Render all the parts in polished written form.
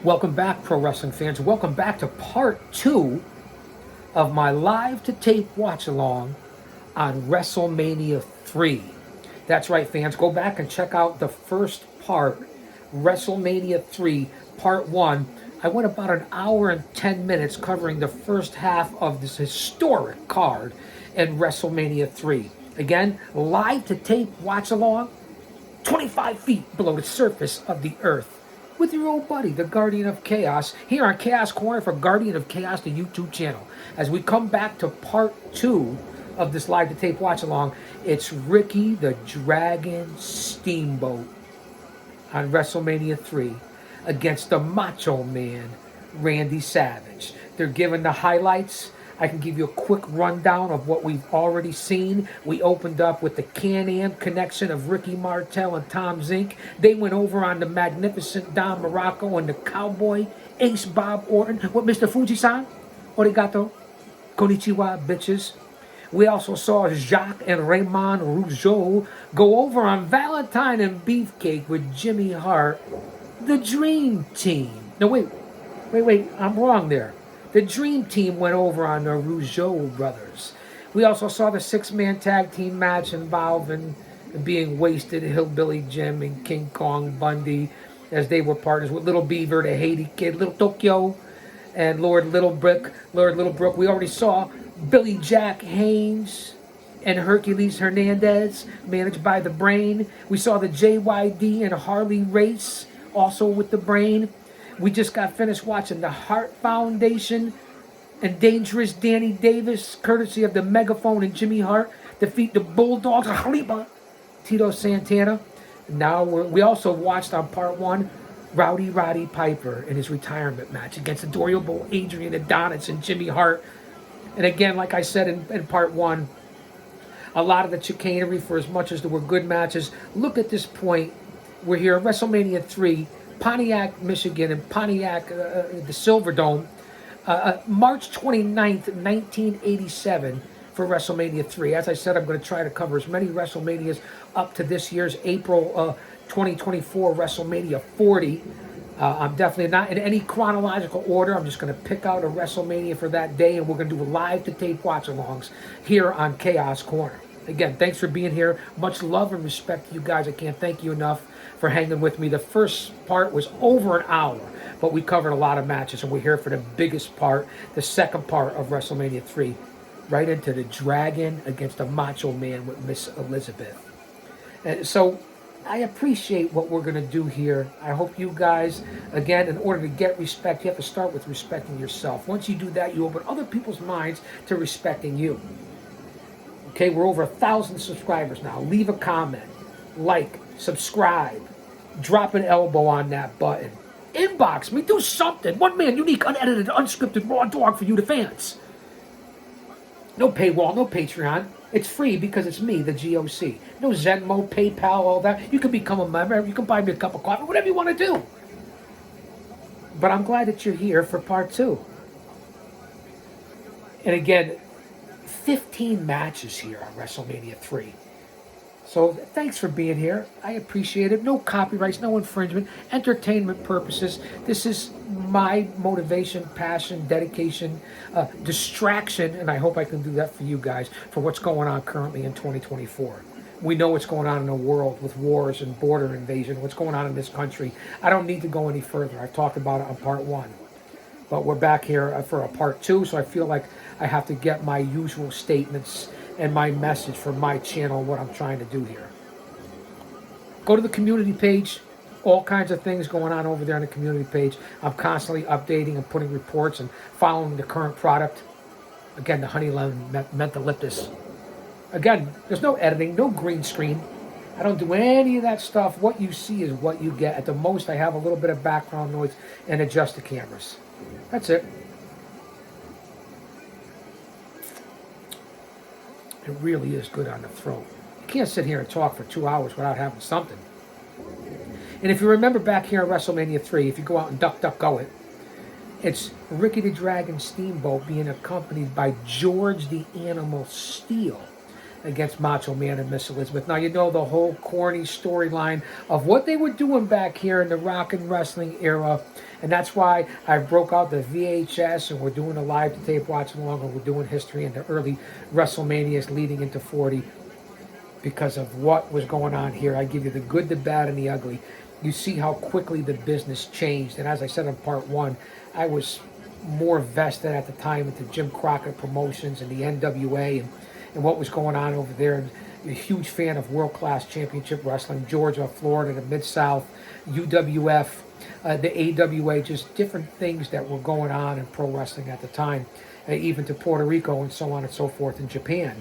Welcome back, pro wrestling fans. Welcome back to part 2 of my live to tape watch along on WrestleMania 3. That's right, fans. Go back and check out the first part, WrestleMania 3, part 1. I went about an hour and 10 minutes covering the first half of this historic card in WrestleMania 3. Again, live to tape watch along, 25 feet below the surface of the earth, with your old buddy, the Guardian of Chaos, here on Chaos Corner for Guardian of Chaos, the YouTube channel. As we come back to part 2 of this live to tape watch along, it's Ricky the Dragon Steamboat on WrestleMania 3 against the Macho Man, Randy Savage. They're giving the highlights. I can give you a quick rundown of what we've already seen. We opened up with the Can-Am connection of Ricky Martel and Tom Zink. They went over on the magnificent Don Morocco and the Cowboy Ace Bob Orton. What, Mr. Fuji-san? Arigato. Konnichiwa, bitches. We also saw Jacques and Raymond Rougeau go over on Valentine and Beefcake with Jimmy Hart. The Dream Team. No, wait, I'm wrong there. The Dream Team went over on the Rougeau brothers. We also saw the 6-man tag team match involving being wasted Hillbilly Jim and King Kong Bundy, as they were partners with Little Beaver, the Haiti Kid, Little Tokyo, and Lord Littlebrook. We already saw Billy Jack Haynes and Hercules Hernandez, managed by the Brain. We saw the JYD and Harley Race, also with the Brain. We just got finished watching the Hart Foundation and Dangerous Danny Davis, courtesy of the Megaphone and Jimmy Hart, defeat the Bulldogs, Khalifa, Tito Santana. Now we also watched on part 1, Rowdy Roddy Piper in his retirement match against Adorable Adrian Adonis and Jimmy Hart. And again, like I said in part 1, a lot of the chicanery, for as much as there were good matches. Look at this point. We're here at WrestleMania 3, Pontiac, Michigan, and Pontiac, the Silverdome, March 29th, 1987 for WrestleMania 3. As I said, I'm going to try to cover as many WrestleManias up to this year's April 2024 WrestleMania 40. I'm definitely not in any chronological order. I'm just going to pick out a WrestleMania for that day, and we're going to do live to tape watch-alongs here on Chaos Corner. Again, thanks for being here. Much love and respect to you guys. I can't thank you enough for hanging with me. The first part was over an hour, but we covered a lot of matches, and we're here for the biggest part, the second part of WrestleMania 3, right into the Dragon against the Macho Man with Miss Elizabeth. And so I appreciate what we're going to do here. I hope you guys, again, in order to get respect, you have to start with respecting yourself. Once you do that, you open other people's minds to respecting you. Okay, we're over 1,000 subscribers now. Leave a comment, like, subscribe, drop an elbow on that button. Inbox me, do something. One man, unique, unedited, unscripted, raw dog for you, the fans. No paywall, no Patreon. It's free because it's me, the GOC. No Venmo, PayPal, all that. You can become a member. You can buy me a cup of coffee, whatever you want to do. But I'm glad that you're here for part 2. And again, 15 matches here on WrestleMania 3. So thanks for being here. I appreciate it. No copyrights, no infringement, entertainment purposes. This is my motivation, passion, dedication, distraction, and I hope I can do that for you guys, for what's going on currently in 2024. We know what's going on in the world with wars and border invasion, what's going on in this country. I don't need to go any further. I've talked about it on part 1. But we're back here for a part 2, so I feel like I have to get my usual statements and my message for my channel, what I'm trying to do here. Go to the community page. All kinds of things going on over there on the community page. I'm constantly updating and putting reports and following the current product. Again, the honey lemon mentholyptus. Again, there's no editing, no green screen. I don't do any of that stuff. What you see is what you get. At the most, I have a little bit of background noise and adjust the cameras. That's it. It really is good on the throat. You can't sit here and talk for 2 hours without having something. And if you remember back here at WrestleMania 3, if you go out and duck go it, it's Ricky the Dragon Steamboat being accompanied by George the Animal Steele. against Macho Man and Miss Elizabeth. Now, you know the whole corny storyline of what they were doing back here in the rock and wrestling era. And that's why I broke out the VHS and we're doing a live to tape watch along, and we're doing history in the early WrestleManias leading into 40 because of what was going on here. I give you the good, the bad, and the ugly. You see how quickly the business changed. And as I said in part one, I was more vested at the time into Jim Crockett Promotions and the NWA and what was going on over there. And a huge fan of world-class championship wrestling, Georgia, Florida, the Mid-South, UWF, the AWA, just different things that were going on in pro wrestling at the time, even to Puerto Rico and so on and so forth in Japan.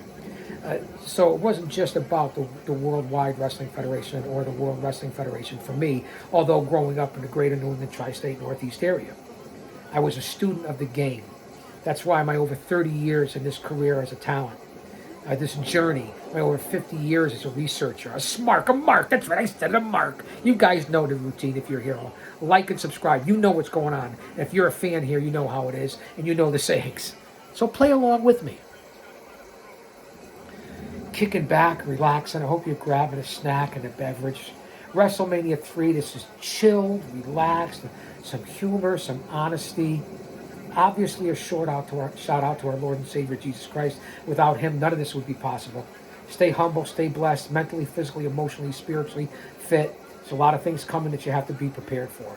So it wasn't just about the Worldwide Wrestling Federation or the World Wrestling Federation for me, although growing up in the greater New England tri-state Northeast area. I was a student of the game. That's why my over 30 years in this career as a talent, this journey, my over 50 years as a researcher, a mark, that's right, I said a mark. You guys know the routine if you're here. Like and subscribe. You know what's going on. If you're a fan here, you know how it is, and you know the sayings. So play along with me. Kicking back, relaxing. I hope you're grabbing a snack and a beverage. WrestleMania 3, this is chilled, relaxed, some humor, some honesty. Obviously a shout out to our Lord and Savior Jesus Christ. Without him, none of this would be possible. Stay humble, stay blessed, mentally, physically, emotionally, spiritually fit. There's a lot of things coming that you have to be prepared for.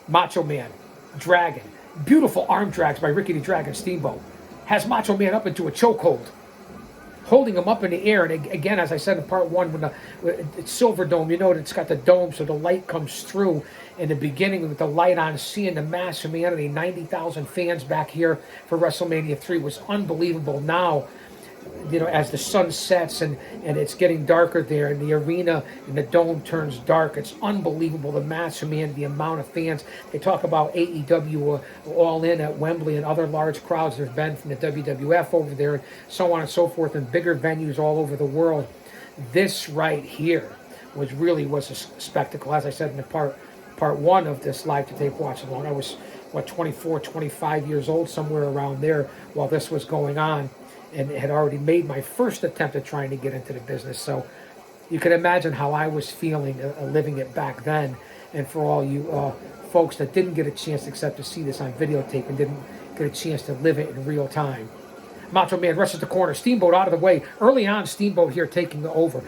Macho Man, Dragon, beautiful arm drags by Ricky the Dragon Steamboat. Has Macho Man up into a chokehold, holding him up in the air. And again, as I said in part one, when it's Silver Dome, you know it's got the dome, so the light comes through. In the beginning, with the light on, seeing the mass humanity, 90,000 fans back here for WrestleMania 3 was unbelievable. Now, you know, as the sun sets and it's getting darker there, and the arena and the dome turns dark, it's unbelievable, the mass humanity, the amount of fans. They talk about AEW All In at Wembley and other large crowds there's been from the WWF over there, and so on and so forth, and bigger venues all over the world. This right here was a spectacle. As I said in the part one of this live to tape watch along, I was 24, 25 years old, somewhere around there, while this was going on, and had already made my first attempt at trying to get into the business. So you can imagine how I was feeling living it back then. And for all you folks that didn't get a chance except to see this on videotape and didn't get a chance to live it in real time. Macho Man rushes the corner, Steamboat out of the way. Early on, Steamboat here taking over.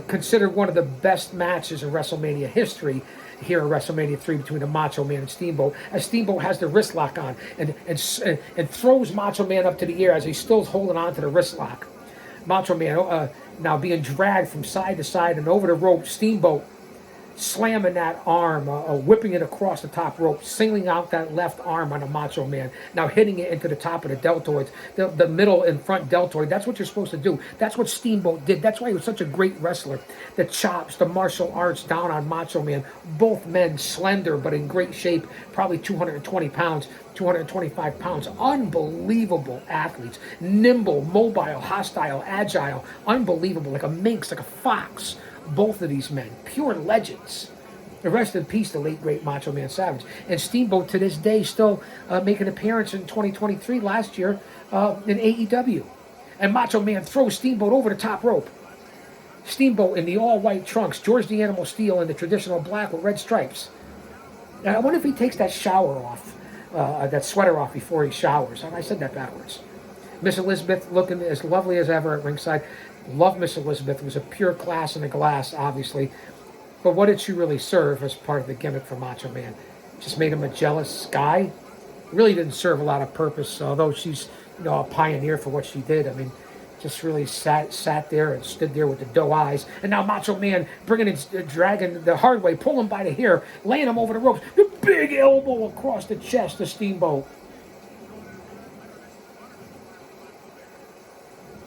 Considered one of the best matches in WrestleMania history here at WrestleMania 3 between the Macho Man and Steamboat, as Steamboat has the wrist lock on and throws Macho Man up to the air as he's still holding on to the wrist lock. Macho Man now being dragged from side to side and over the rope. Steamboat slamming that arm, whipping it across the top rope, singling out that left arm on a Macho Man, now hitting it into the top of the deltoids, the middle and front deltoid. That's what you're supposed to do. That's what Steamboat did. That's why he was such a great wrestler. The chops, the martial arts down on Macho Man. Both men slender but in great shape, probably 220 pounds, 225 pounds. Unbelievable athletes. Nimble, mobile, hostile, agile. Unbelievable, like a minx, like a fox. Both of these men, pure legends. Rest in peace, the late, great Macho Man Savage. And Steamboat, to this day, still making an appearance in 2023, last year, in AEW. And Macho Man throws Steamboat over the top rope. Steamboat in the all-white trunks, George the Animal Steel in the traditional black with red stripes. Now, I wonder if he takes that shower off, that sweater off before he showers. I said that backwards. Miss Elizabeth looking as lovely as ever at ringside. Love Miss Elizabeth. It was a pure class in a glass, obviously. But what did she really serve as part of the gimmick for Macho Man? Just made him a jealous guy? Really didn't serve a lot of purpose, although she's, you know, a pioneer for what she did. I mean, just really sat there and stood there with the doe eyes. And now Macho Man bringing in, dragging the hard way, pulling him by the hair, laying him over the ropes. The big elbow across the chest of Steamboat.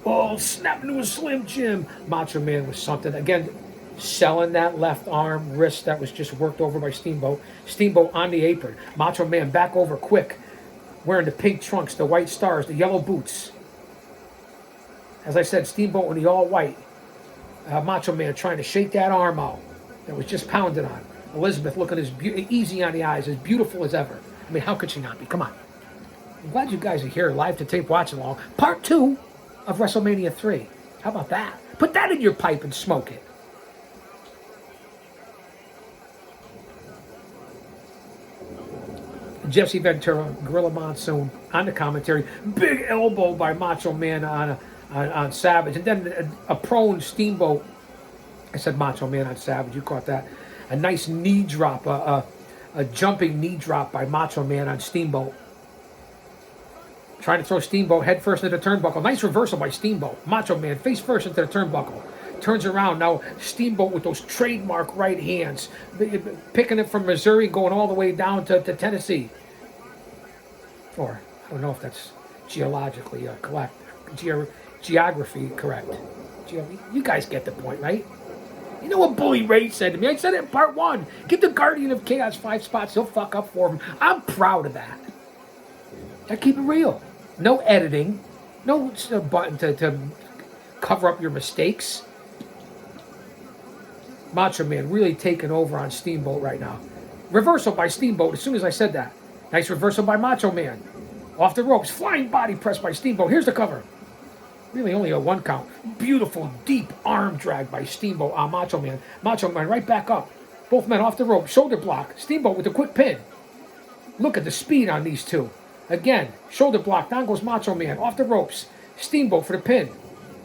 Oh, snap into a Slim Jim. Macho Man was something. Again, selling that left arm, wrist that was just worked over by Steamboat. Steamboat on the apron. Macho Man back over quick. Wearing the pink trunks, the white stars, the yellow boots. As I said, Steamboat in the all-white. Macho Man trying to shake that arm out that was just pounded on. Elizabeth looking as easy on the eyes, as beautiful as ever. I mean, how could she not be? Come on. I'm glad you guys are here live to tape watch along. Part 2 of WrestleMania 3. How about that? Put that in your pipe and smoke it. Jesse Ventura, Gorilla Monsoon on the commentary. Big elbow by Macho Man on Savage. And then a prone Steamboat. I said Macho Man on Savage. You caught that. A nice knee drop, a jumping knee drop by Macho Man on Steamboat. Trying to throw Steamboat head first into the turnbuckle. Nice reversal by Steamboat. Macho Man face first into the turnbuckle. Turns around now. Steamboat with those trademark right hands. Picking it from Missouri, going all the way down to Tennessee. Or, I don't know if that's geologically correct. Geography correct. You guys get the point, right? You know what Bully Ray said to me? I said it in part 1. Give the Guardian of Chaos 5 spots. He'll fuck up for him. I'm proud of that. I keep it real. No editing. No button to cover up your mistakes. Macho Man really taking over on Steamboat right now. Reversal by Steamboat as soon as I said that. Nice reversal by Macho Man. Off the ropes. Flying body press by Steamboat. Here's the cover. Really only a 1 count. Beautiful, deep arm drag by Steamboat on Macho Man. Macho Man right back up. Both men off the rope. Shoulder block. Steamboat with a quick pin. Look at the speed on these two. Again, shoulder block. Down goes Macho Man. Off the ropes. Steamboat for the pin.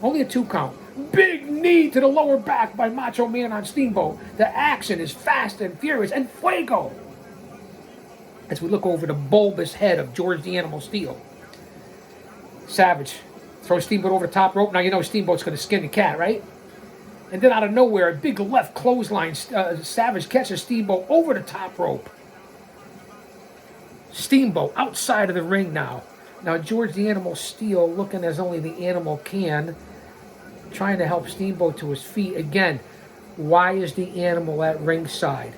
Only a 2 count. Big knee to the lower back by Macho Man on Steamboat. The action is fast and furious. And fuego. As we look over the bulbous head of George the Animal Steel. Savage. Throw Steamboat over the top rope. Now you know Steamboat's going to skin the cat, right? And then out of nowhere, a big left clothesline. Savage catches Steamboat over the top rope. Steamboat outside of the ring now. Now George the Animal Steel looking as only the animal can. Trying to help Steamboat to his feet. Again, why is the animal at ringside?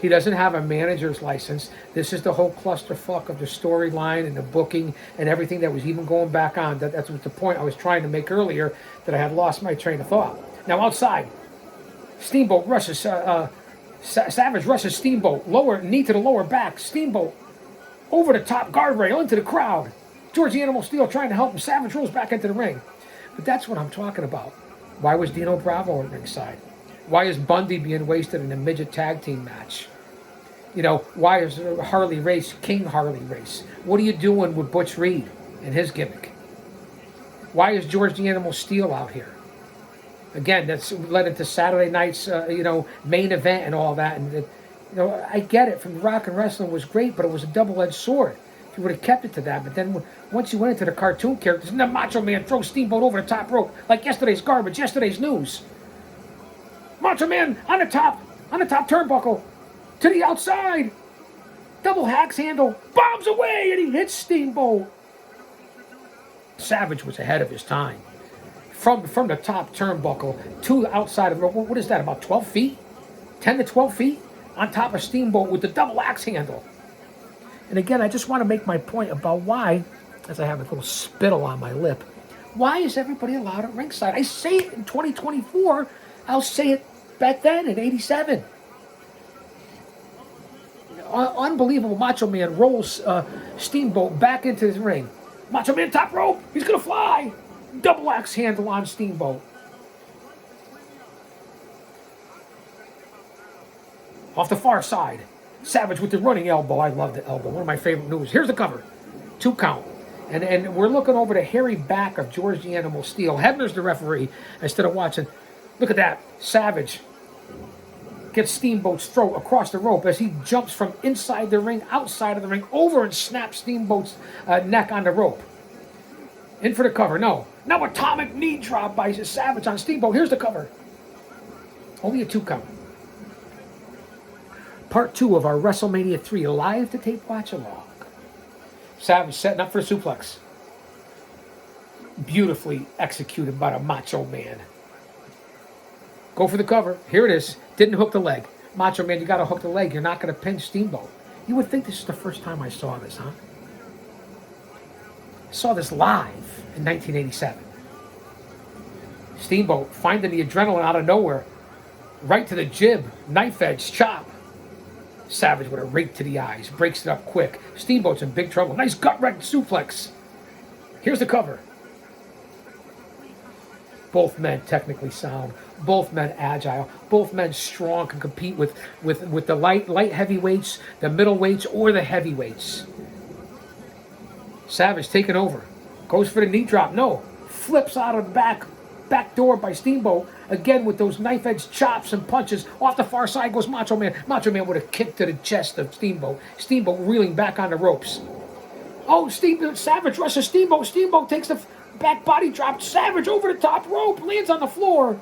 He doesn't have a manager's license. This is the whole clusterfuck of the storyline and the booking and everything that was even going back on. That's the point I was trying to make earlier, that I had lost my train of thought. Now outside, Steamboat rushes, Savage rushes Steamboat. Lower knee to the lower back. Steamboat over the top guardrail into the crowd. George the Animal Steel trying to help him. Savage rolls back into the ring. But that's what I'm talking about. Why was Dino Bravo at ringside? Why is Bundy being wasted in a midget tag team match? You know, why is Harley Race King Harley Race? What are you doing with Butch Reed and his gimmick? Why is George the Animal Steel out here? Again, that's led into Saturday night's, main event and all that. And, I get it. From the Rock and Wrestling was great, but it was a double-edged sword. If you would have kept it to that. But then once you went into the cartoon characters, and the Macho Man throws Steamboat over the top rope like yesterday's garbage, yesterday's news. Macho Man on the top turnbuckle, to the outside. Double hacks handle, bombs away, and he hits Steamboat. Savage was ahead of his time. From the top turnbuckle to the outside of the rope. What is that, about 12 feet? 10 to 12 feet? On top of Steamboat with the double axe handle. And again, I just want to make my point about why, as I have a little spittle on my lip, why is everybody allowed at ringside? I say it in 2024. I'll say it back then in 87. Unbelievable. Macho Man rolls Steamboat back into the ring. Macho Man top rope. He's going to fly. Double axe handle on Steamboat. Off the far side. Savage with the running elbow. I love the elbow. One of my favorite moves. Here's the cover. 2 count. And we're looking over the hairy back of George the Animal Steel. Hebner's the referee instead of watching. Look at that. Savage gets Steamboat's throat across the rope as he jumps from inside the ring, outside of the ring, over and snaps Steamboat's neck on the rope. In for the cover. No. Now atomic knee drop by Savage on Steamboat. Here's the cover. Only a 2 count. Part 2 of our WrestleMania 3 live to tape watch along. Savage setting up for a suplex. Beautifully executed by the Macho Man. Go for the cover. Here it is. Didn't hook the leg. Macho Man, you got to hook the leg. You're not going to pin Steamboat. You would think this is the first time I saw this, huh? I saw this live in 1987. Steamboat finding the adrenaline out of nowhere. Right to the jib. Knife edge. Chop. Savage with a rake to the eyes. Breaks it up quick. Steamboat's in big trouble. Nice gut-wrecked suplex. Here's the cover. Both men technically sound. Both men agile. Both men strong, can compete with the light heavyweights, the middleweights, or the heavyweights. Savage taking over. Goes for the knee drop. No. Flips out of the back door by Steamboat. Again with those knife-edge chops and punches. Off the far side goes Macho Man. Macho Man with a kick to the chest of Steamboat. Steamboat reeling back on the ropes. Oh, Savage rushes Steamboat. Steamboat takes the back body drop. Savage over the top rope. Lands on the floor.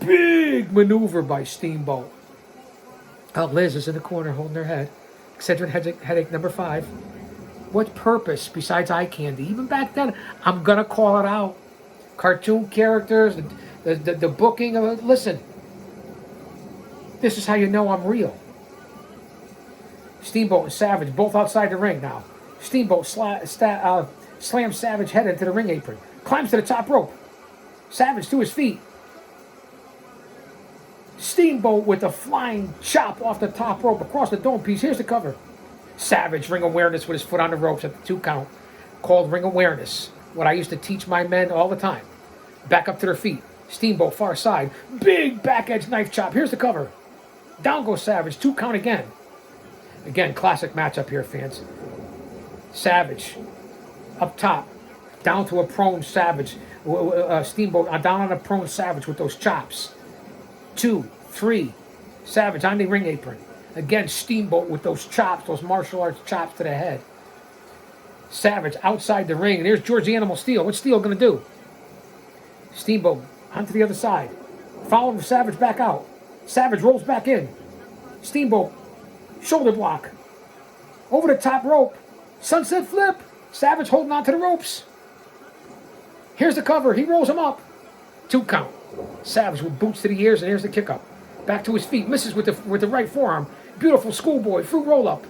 Big maneuver by Steamboat. Liz is in the corner holding her head. Eccentric headache number 5. What purpose besides eye candy? Even back then, I'm going to call it out. Cartoon characters, the booking of it. Listen, this is how you know I'm real. Steamboat and Savage both outside the ring now. Steamboat slams Savage head into the ring apron. Climbs to the top rope. Savage to his feet. Steamboat with a flying chop off the top rope across the dome piece. Here's the cover. Savage ring awareness with his foot on the ropes at the 2 count. Called ring awareness. What I used to teach my men all the time. Back up to their feet. Steamboat far side. Big back edge knife chop. Here's the cover. Down goes Savage. 2 count again. Again, classic matchup here, fans. Savage up top. Down to a prone Savage. Steamboat down on a prone Savage with those chops. 2, 3. Savage on the ring apron. Again, Steamboat with those chops, those martial arts chops to the head. Savage outside the ring. And here's George the Animal Steele. What's Steele going to do? Steamboat onto the other side. Following Savage back out. Savage rolls back in. Steamboat, shoulder block. Over the top rope. Sunset flip. Savage holding on to the ropes. Here's the cover. He rolls him up. 2 count. Savage with boots to the ears, and here's the kick up. Back to his feet. Misses with the right forearm. Beautiful schoolboy. Fruit roll up.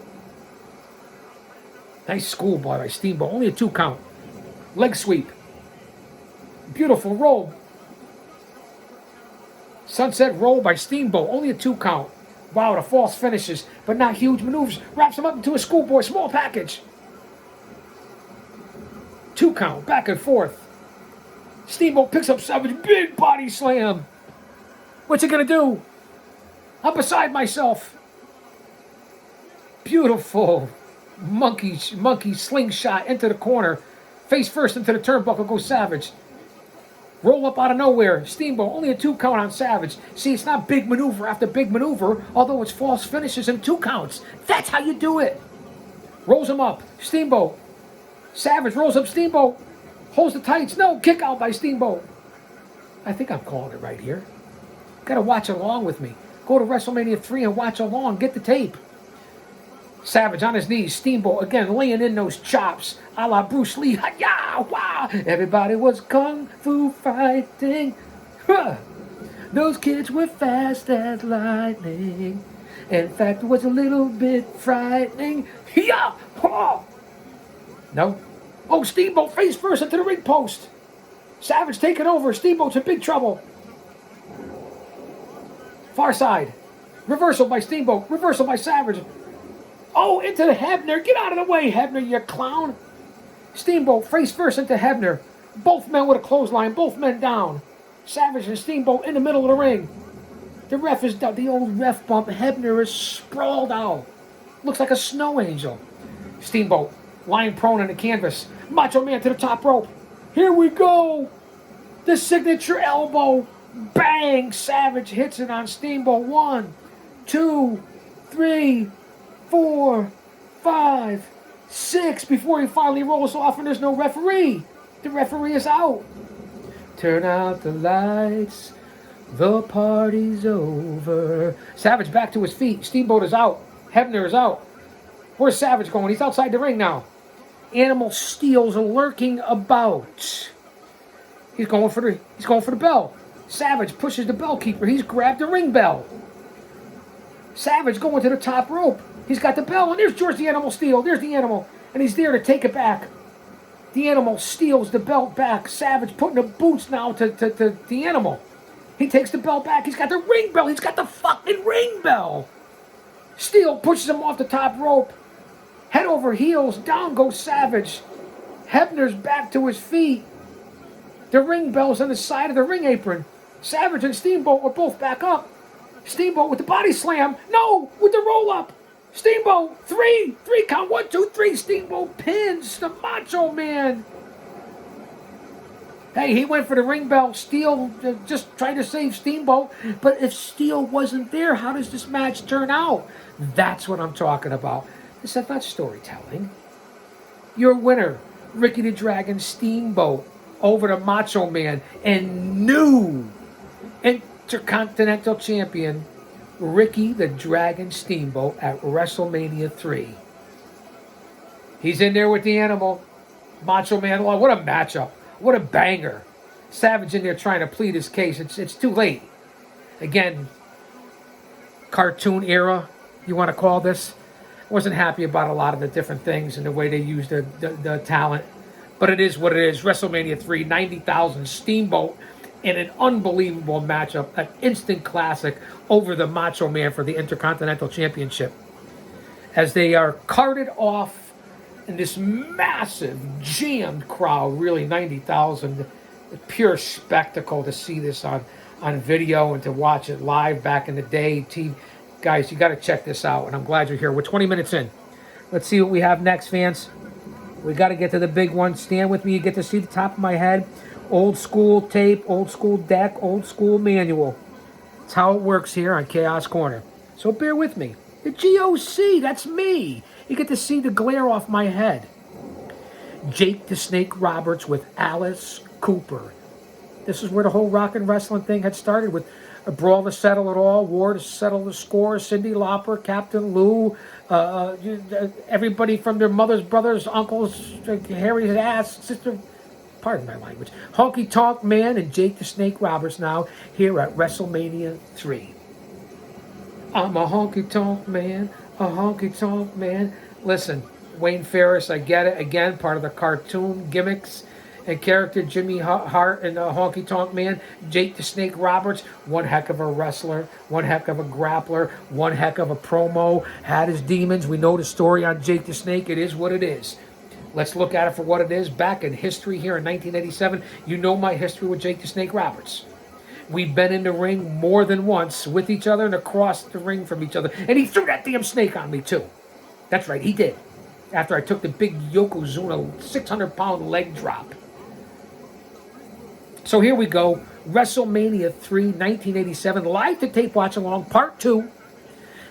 Nice schoolboy by Steamboat. Only a 2 count. Leg sweep. Beautiful roll. Sunset roll by Steamboat. Only a 2 count. Wow, the false finishes, but not huge maneuvers. Wraps him up into a schoolboy. Small package. 2 count. Back and forth. Steamboat picks up Savage. Big body slam. What's he going to do? I'm beside myself. Beautiful monkey slingshot into the corner. Face first into the turnbuckle goes Savage. Roll up out of nowhere. Steamboat, only a 2 count on Savage. See, it's not big maneuver after big maneuver, although it's false finishes and 2 counts. That's how you do it. Rolls him up. Steamboat. Savage rolls up Steamboat. Holds the tights. No, kick out by Steamboat. I think I'm calling it right here. Got to watch along with me. Go to Wrestlemania 3 and watch along. Get the tape. Savage on his knees. Steamboat again laying in those chops. A la Bruce Lee. Hi-ya! Wow! Everybody was kung fu fighting. Huh. Those kids were fast as lightning. In fact, it was a little bit frightening. Yeah! Oh. No. Oh, Steamboat face first into the ring post. Savage taking over. Steamboat's in big trouble. Far side. Reversal by Steamboat. Reversal by Savage. Oh, into the Hebner. Get out of the way, Hebner, you clown. Steamboat face first into Hebner. Both men with a clothesline. Both men down. Savage and Steamboat in the middle of the ring. The ref is down. The old ref bump. Hebner is sprawled out. Looks like a snow angel. Steamboat lying prone on the canvas. Macho Man to the top rope. Here we go. The signature elbow. Bang! Savage hits it on Steamboat. 1, 2, 3, 4, 5, 6 before he finally rolls off and there's no referee. The referee is out. Turn out the lights. The party's over. Savage back to his feet. Steamboat is out. Hebner is out. Where's Savage going? He's outside the ring now. Animal Steel's lurking about. He's going for the bell. Savage pushes the bell keeper. He's grabbed the ring bell. Savage going to the top rope. He's got the bell, and there's George the Animal Steel. There's the Animal, and he's there to take it back. The Animal steals the belt back. Savage putting the boots now to the Animal. He takes the bell back. He's got the ring bell. He's got the fucking ring bell. Steel pushes him off the top rope. Head over heels. Down goes Savage. Hebner's back to his feet. The ring bell's on the side of the ring apron. Savage and Steamboat were both back up. Steamboat with the body slam. No, with the roll up. Steamboat, three count, 1, 2, 3. Steamboat pins the Macho Man. Hey, he went for the ring bell. Steel just tried to save Steamboat. But if Steel wasn't there, how does this match turn out? That's what I'm talking about. This is not storytelling. Your winner, Ricky the Dragon Steamboat, over the Macho Man, and new Intercontinental Champion, Ricky the Dragon Steamboat at WrestleMania 3. He's in there with the Animal. Macho Man, oh, what a matchup. What a banger. Savage in there trying to plead his case. It's too late. Again, cartoon era, you want to call this. Wasn't happy about a lot of the different things and the way they used the talent. But it is what it is. WrestleMania 3, 90,000 Steamboat in an unbelievable matchup. An instant classic over the Macho Man for the Intercontinental Championship. As they are carted off in this massive, jammed crowd, really 90,000. Pure spectacle to see this on video and to watch it live back in the day. Guys, you got to check this out, and I'm glad you're here. We're 20 minutes in. Let's see what we have next, fans. We got to get to the big one. Stand with me. You get to see the top of my head. Old school tape, old school deck, old school manual. That's how it works here on Chaos Corner. So bear with me. The GOC, that's me. You get to see the glare off my head. Jake the Snake Roberts with Alice Cooper. This is where the whole rock and wrestling thing had started, with a brawl to settle it all, war to settle the score, Cyndi Lauper, Captain Lou, everybody from their mother's, brothers, uncles, Harry's ass, sister, pardon my language, Honky Tonk Man and Jake the Snake Roberts now here at WrestleMania 3. I'm a honky tonk man, a honky tonk man. Listen, Wayne Ferris, I get it. Again, part of the cartoon gimmicks and character. Jimmy Hart and Honky Tonk Man. Jake the Snake Roberts, one heck of a wrestler, one heck of a grappler, one heck of a promo. Had his demons. We know the story on Jake the Snake. It is what it is. Let's look at it for what it is. Back in history here in 1987, you know my history with Jake the Snake Roberts. We've been in the ring more than once with each other and across the ring from each other. And he threw that damn snake on me, too. That's right, he did. After I took the big Yokozuna 600-pound leg drop. So here we go. WrestleMania 3, 1987. Live to tape watch along, part 2.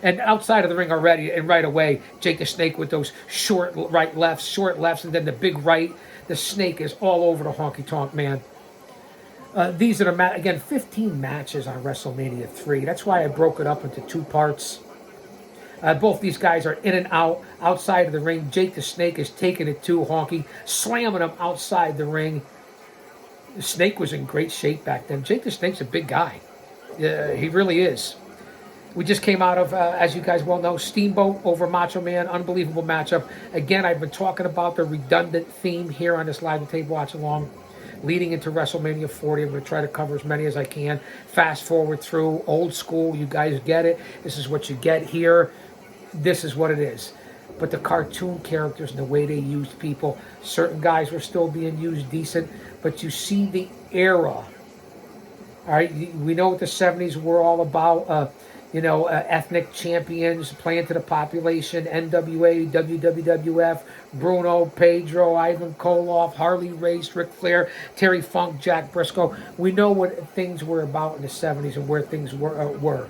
And outside of the ring already, and right away, Jake the Snake with those short lefts, and then the big right. The snake is all over the Honky Tonk Man. These are, again, 15 matches on WrestleMania 3. That's why I broke it up into 2 parts. Both these guys are in and out, outside of the ring. Jake the Snake is taking it to Honky, slamming him outside the ring. The Snake was in great shape back then. Jake the Snake's a big guy. He really is. We just came out of, as you guys well know, Steamboat over Macho Man. Unbelievable matchup. Again, I've been talking about the redundant theme here on this live to tape watch along. Leading into WrestleMania 40, I'm going to try to cover as many as I can. Fast forward through, old school, you guys get it. This is what you get here. This is what it is. But the cartoon characters and the way they used people, certain guys were still being used decent, but you see the era. All right, we know what the 70s were all about. Ethnic champions playing to the population, NWA, WWF, Bruno, Pedro, Ivan Koloff, Harley Race, Ric Flair, Terry Funk, Jack Briscoe. We know what things were about in the 70s and where things were.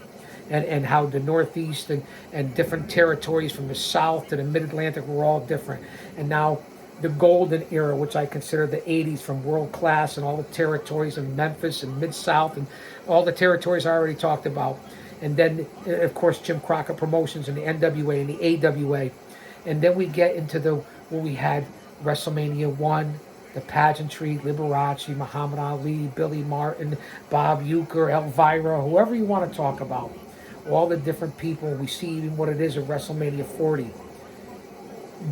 And how the Northeast and different territories from the South to the Mid-Atlantic were all different. And now the golden era, which I consider the 80s, from World Class and all the territories in Memphis and Mid-South and all the territories I already talked about. And then, of course, Jim Crockett Promotions and the NWA and the AWA. And then we get into where we had WrestleMania 1, the pageantry, Liberace, Muhammad Ali, Billy Martin, Bob Uecker, Elvira, whoever you want to talk about. All the different people. We see even what it is at WrestleMania 40.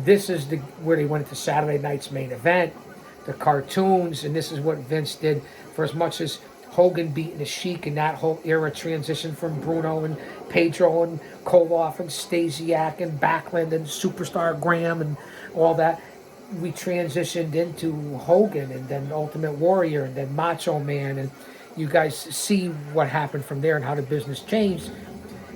This is where they went into Saturday night's main event, the cartoons, and this is what Vince did. For as much as Hogan beating the Sheik and that whole era transition from Bruno and Pedro and Koloff and Stasiak and Backlund and Superstar Graham and all that. we transitioned into Hogan and then Ultimate Warrior and then Macho Man, and you guys see what happened from there and how the business changed.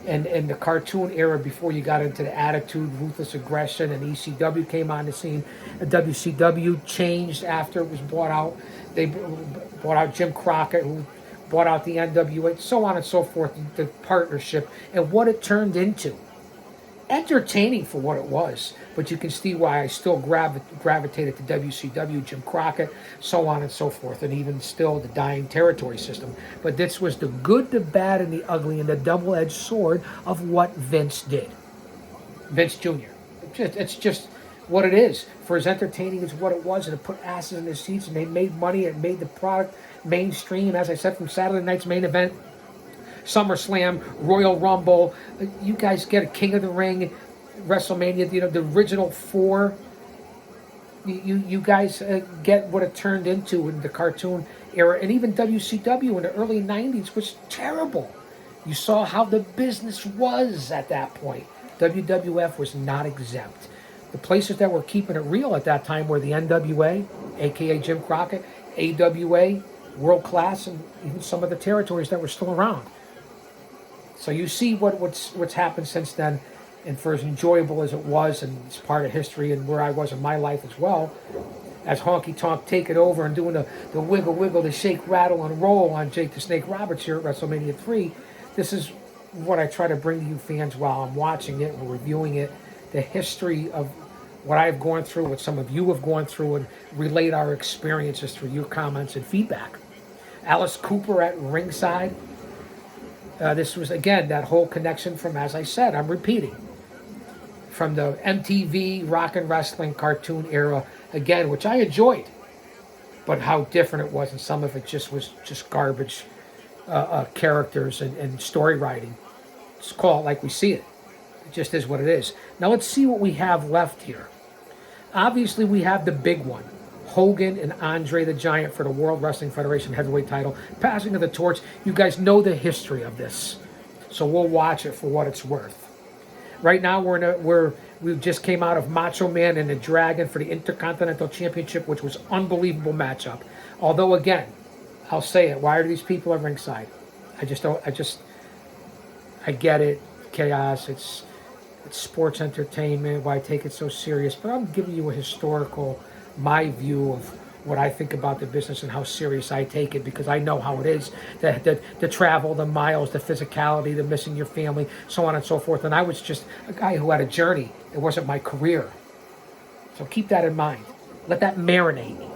And the cartoon era before you got into the Attitude, Ruthless Aggression, and ECW came on the scene. The WCW changed after it was bought out. They bought out Jim Crockett, who bought out the NWA, so on and so forth, the partnership, and what it turned into. Entertaining for what it was, but you can see why I still gravitated to WCW, Jim Crockett, so on and so forth, and even still the dying territory system. But this was the good, the bad, and the ugly, and the double-edged sword of what Vince did. Vince Jr. It's just what it is. For as entertaining as what it was, and it put asses in their seats, and they made money, and made the product mainstream, as I said, from Saturday night's main event, SummerSlam, Royal Rumble, you guys get a King of the Ring, WrestleMania, the original four. You guys get what it turned into in the cartoon era, and even WCW in the early 90s was terrible. You saw how the business was at that point. WWF was not exempt. The places that were keeping it real at that time were the NWA, aka Jim Crockett, AWA, World Class, and even some of the territories that were still around. So you see what's happened since then, and for as enjoyable as it was, and it's part of history and where I was in my life as well, as Honky Tonk taking over and doing the wiggle, the shake, rattle, and roll on Jake the Snake Roberts here at WrestleMania 3, this is what I try to bring to you fans while I'm watching it and reviewing it, the history of what I've gone through, what some of you have gone through, and relate our experiences through your comments and feedback. Alice Cooper at ringside. This was, again, that whole connection from, as I said, I'm repeating, from the MTV rock and wrestling cartoon era, again, which I enjoyed, but how different it was, and some of it was just garbage characters and story writing. Just call it like we see it. It just is what it is. Now let's see what we have left here. Obviously, we have the big one. Hogan and Andre the Giant for the World Wrestling Federation heavyweight title. Passing of the torch. You guys know the history of this, so we'll watch it for what it's worth. Right now, we just came out of Macho Man and the Dragon for the Intercontinental Championship, which was an unbelievable matchup. Although, again, I'll say it. Why are these people at ringside? I get it. Chaos. It's sports entertainment. Why take it so serious? But I'm giving you a historical, my view of what I think about the business and how serious I take it, because I know how it is, the travel, the miles, the physicality, the missing your family, so on and so forth. And I was just a guy who had a journey. It wasn't my career. So keep that in mind. Let that marinate.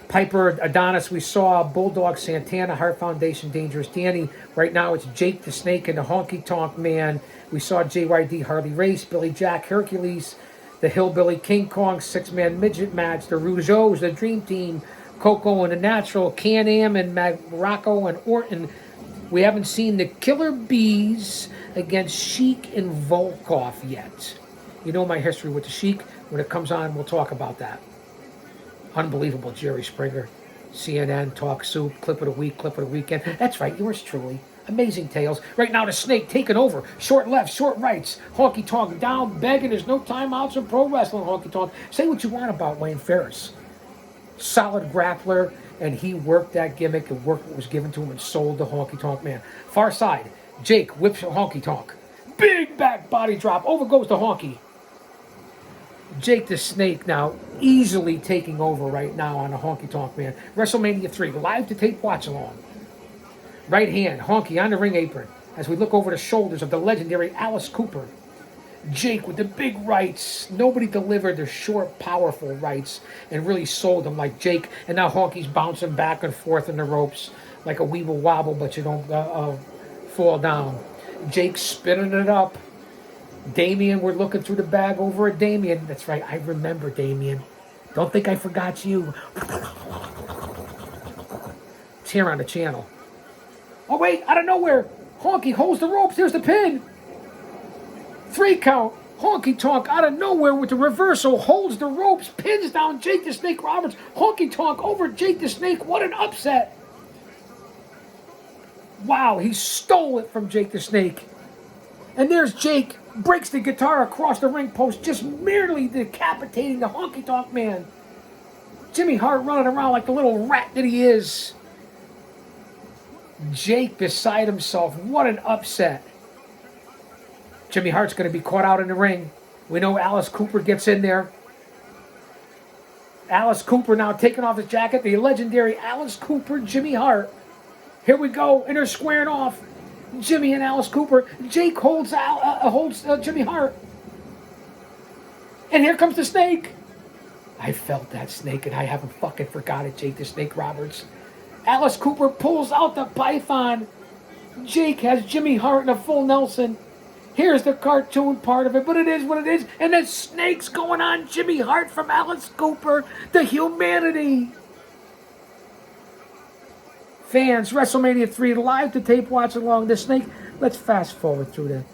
Piper, Adonis, we saw Bulldog, Santana, Heart Foundation, Dangerous Danny. Right now it's Jake the Snake and the Honky Tonk Man. We saw JYD, Harley Race, Billy Jack, Hercules, the Hillbilly King Kong, six-man midget match, the Rougeaus, the Dream Team, Coco and the Natural, Can-Am and Morocco and Orton. We haven't seen the Killer Bees against Sheik and Volkov yet. You know my history with the Sheik. When it comes on, we'll talk about that. Unbelievable, Jerry Springer, CNN, Talk Soup, Clip of the Week, Clip of the Weekend. That's right, yours truly. Amazing tales. Right now, the Snake taking over. Short left, short rights. Honky Tonk down, begging. There's no timeouts in pro wrestling, Honky Tonk. Say what you want about Wayne Ferris. Solid grappler, and he worked that gimmick and worked what was given to him and sold the Honky Tonk Man. Far side, Jake whips Honky Tonk. Big back body drop. Over goes the Honky. Jake the Snake now easily taking over right now on the Honky Tonk Man. WrestleMania 3, live to tape watch along. Right hand, Honky on the ring apron as we look over the shoulders of the legendary Alice Cooper. Jake with the big rights. Nobody delivered the short, powerful rights and really sold them like Jake. And now Honky's bouncing back and forth in the ropes like a weeble wobble, but you don't fall down. Jake spinning it up. Damien, we're looking through the bag over at Damien. That's right, I remember Damien. Don't think I forgot you. It's here on the channel. Oh, wait, out of nowhere, Honky holds the ropes. There's the pin. 3 count. Honky Tonk out of nowhere with the reversal, holds the ropes, pins down Jake the Snake Roberts. Honky Tonk over Jake the Snake. What an upset. Wow, he stole it from Jake the Snake. And there's Jake breaks the guitar across the ring post, just merely decapitating the Honky Tonk Man. Jimmy Hart running around like the little rat that he is. Jake beside himself. What an upset. Jimmy Hart's going to be caught out in the ring. We know Alice Cooper gets in there. Alice Cooper now taking off his jacket. The legendary Alice Cooper, Jimmy Hart. Here we go, and they're squaring off. Jimmy and Alice Cooper. Jake holds Jimmy Hart. And here comes the Snake. I felt that snake, and I haven't fucking forgot it, Jake the Snake Roberts. Alice Cooper pulls out the python. Jake has Jimmy Hart in a full Nelson. Here's the cartoon part of it, but it is what it is. And the snake's going on Jimmy Hart from Alice Cooper. The humanity. Fans, WrestleMania 3, live to tape, watch along. The Snake, let's fast forward through the